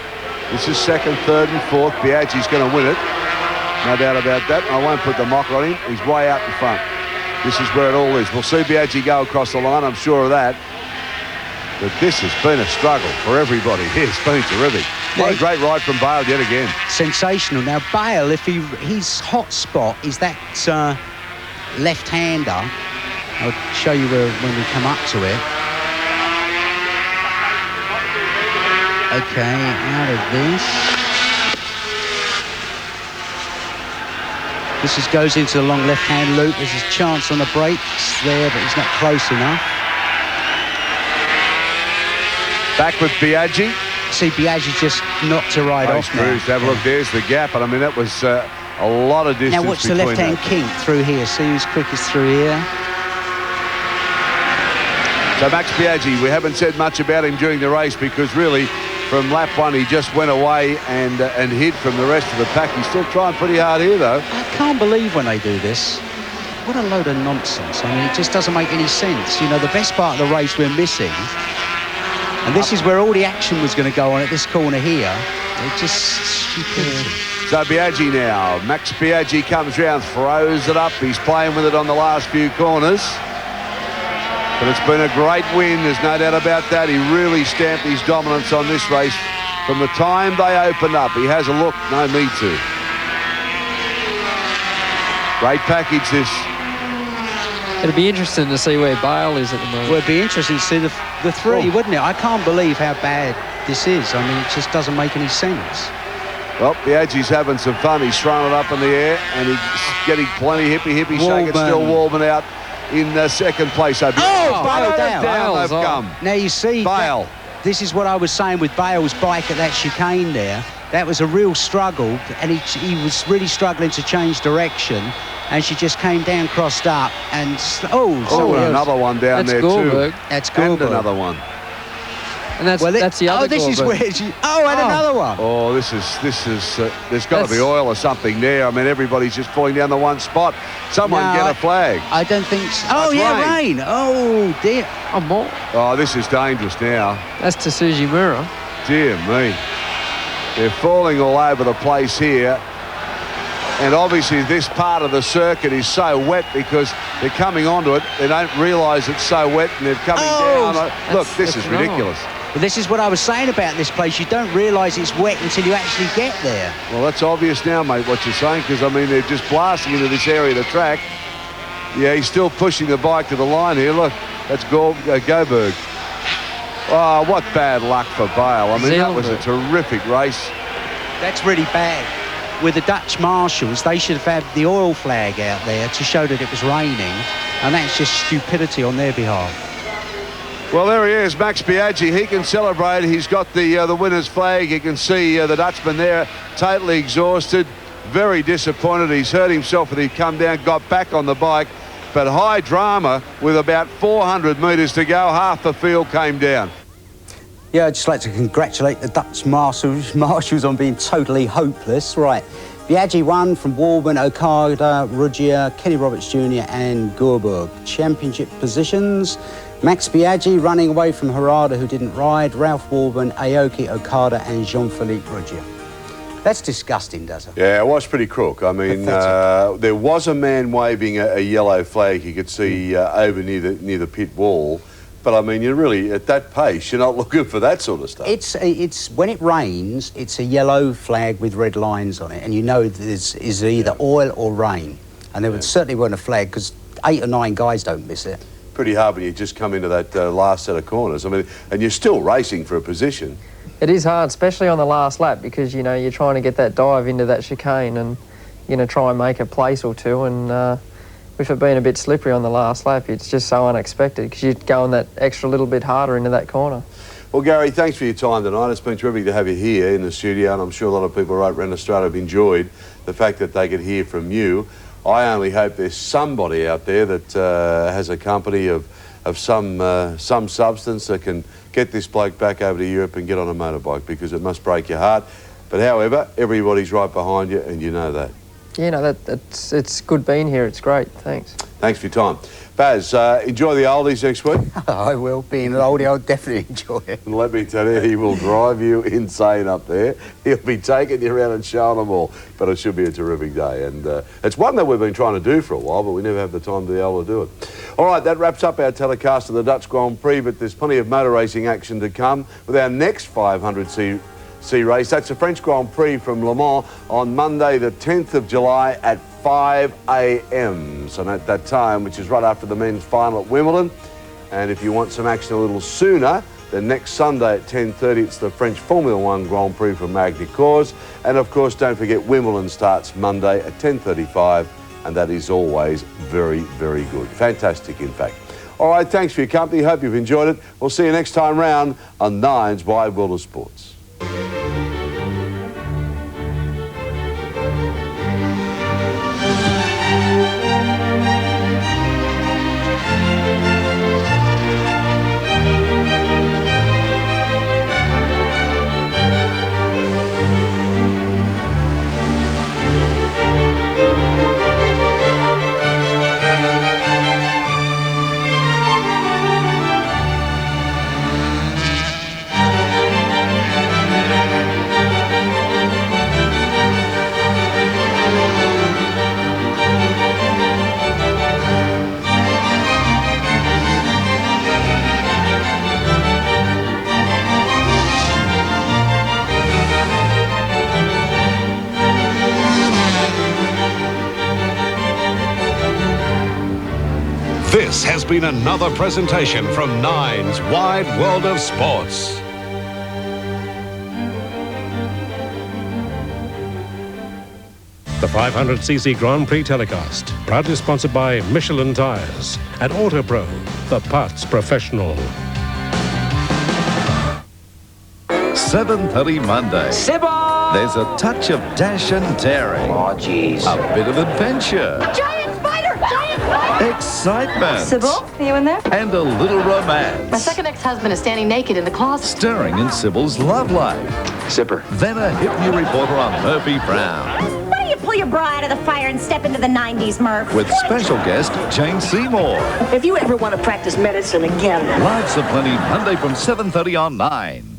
This is second, third and fourth. Biaggi's going to win it. No doubt about that. I won't put the mocker on him. He's way out in front. This is where it all is. We'll see Biaggi go across the line, I'm sure of that. But this has been a struggle for everybody. It's been terrific. What a great ride from Bale yet again. Sensational. Now, Bale, if his hot spot is that left-hander. I'll show you when we come up to it. Okay, out of this. This goes into the long left-hand loop. There's a chance on the brakes there, but he's not close enough. Back with Biaggi. See, Biaggi just knocked to right off now. Have a look, there's the gap. And I mean, that was a lot of distance. Now watch the left-hand kink through here. See who's quickest through here. So Max Biaggi, we haven't said much about him during the race because really from lap one he just went away and hid from the rest of the pack. He's still trying pretty hard here though. I can't believe when they do this. What a load of nonsense. I mean, it just doesn't make any sense. You know, the best part of the race we're missing, and this is where all the action was going to go on at this corner here. It's just stupidity. So Biaggi now. Max Biaggi comes round, throws it up. He's playing with it on the last few corners. But it's been a great win, there's no doubt about that. He really stamped his dominance on this race from the time they opened up. He has a look, no need to. Great package, this. It'll be interesting to see where Bale is at the moment. Well, it'd be interesting to see the three, wouldn't it? I can't believe how bad this is. I mean, it just doesn't make any sense. Well, Biaggi's having some fun. He's throwing it up in the air and he's getting plenty hippy shake. It's still Waldman out in second place. So Bale down. They've come. Now you see, Bale. This is what I was saying with Bale's bike at that chicane there. That was a real struggle, and he was really struggling to change direction, and she just came down, crossed up, and another one down there Goldberg. too. That's Goldberg. And another one. And that's the other. Oh, this is where she. Oh, and another one. Oh, this is. There's got to be oil or something there. I mean, everybody's just falling down the one spot. Someone get a flag. I don't think so. Oh, yeah, rain. Oh, dear. Oh, more. Oh, this is dangerous now. That's to Sujimura. Dear me. They're falling all over the place here. And obviously this part of the circuit is so wet because they're coming onto it. They don't realise it's so wet and they're coming down. Look, this is ridiculous. Well, this is what I was saying about this place. You don't realise it's wet until you actually get there. Well, that's obvious now, mate, what you're saying, because, I mean, they're just blasting into this area of the track. Yeah, he's still pushing the bike to the line here. Look, that's Goldberg. Oh, what bad luck for Bale. I mean, that was a terrific race. That's really bad. With the Dutch marshals, they should have had the oil flag out there to show that it was raining, and that's just stupidity on their behalf. Well, there he is, Max Biaggi. He can celebrate. He's got the winner's flag. You can see the Dutchman there, totally exhausted, very disappointed. He's hurt himself and he come down, got back on the bike. But high drama with about 400 metres to go. Half the field came down. Yeah, I'd just like to congratulate the Dutch marshals on being totally hopeless. Right, Biaggi won from Waldman, Okada, Ruggier, Kenny Roberts Jr. and Goldberg. Championship positions. Max Biaggi running away from Harada, who didn't ride, Ralph Waldman, Aoki, Okada and Jean-Philippe Ruggier. That's disgusting, does it? Yeah, it was pretty crook. I mean, there was a man waving a yellow flag you could see over near the pit wall. But, I mean, you're really, at that pace, you're not looking for that sort of stuff. It's when it rains, it's a yellow flag with red lines on it, and you know there's either oil or rain. And there certainly weren't a flag, because 8 or 9 guys don't miss it. Pretty hard when you just come into that last set of corners. I mean, and you're still racing for a position. It is hard, especially on the last lap, because, you know, you're trying to get that dive into that chicane and, you know, try and make a place or two. And with it being a bit slippery on the last lap, it's just so unexpected because you're going that extra little bit harder into that corner. Well, Gary, thanks for your time tonight. It's been terrific to have you here in the studio, and I'm sure a lot of people right around Australia have enjoyed the fact that they could hear from you. I only hope there's somebody out there that has a company of some substance that can get this bloke back over to Europe and get on a motorbike, because it must break your heart. But however, everybody's right behind you, and you know that. Yeah, no, it's good being here. It's great. Thanks. Thanks for your time. Baz, enjoy the oldies next week. I will. Being an oldie, I'll definitely enjoy it. And let me tell you, he will drive you insane up there. He'll be taking you around and showing them all. But it should be a terrific day. And it's one that we've been trying to do for a while, but we never have the time to be able to do it. All right, that wraps up our telecast of the Dutch Grand Prix, but there's plenty of motor racing action to come with our next 500c race. That's the French Grand Prix from Le Mans on Monday, the 10th of July at 5 a.m. So at that time, which is right after the men's final at Wimbledon. And if you want some action a little sooner, then next Sunday at 10:30, it's the French Formula One Grand Prix from Magny-Cours. And of course, don't forget, Wimbledon starts Monday at 10:35, and that is always very, very good. Fantastic, in fact. All right, thanks for your company. Hope you've enjoyed it. We'll see you next time round on Nine's Wide World of Sports. This has been another presentation from Nine's Wide World of Sports. The 500cc Grand Prix telecast, proudly sponsored by Michelin Tires and Autopro, the parts professional. 7:30 Monday. Sybil! There's a touch of dash and daring. Oh, jeez. A bit of adventure. Giant spider! Giant spider! Excitement. Sybil, are you in there? And a little romance. My second ex-husband is standing naked in the closet. Stirring in Sybil's love life. Zipper. Then a hip new reporter on Murphy Brown. Why don't you pull your bra out of the fire and step into the 90s, Murph? With special guest Jane Seymour. If you ever want to practice medicine again. Lots of plenty Monday from 7:30 on 9.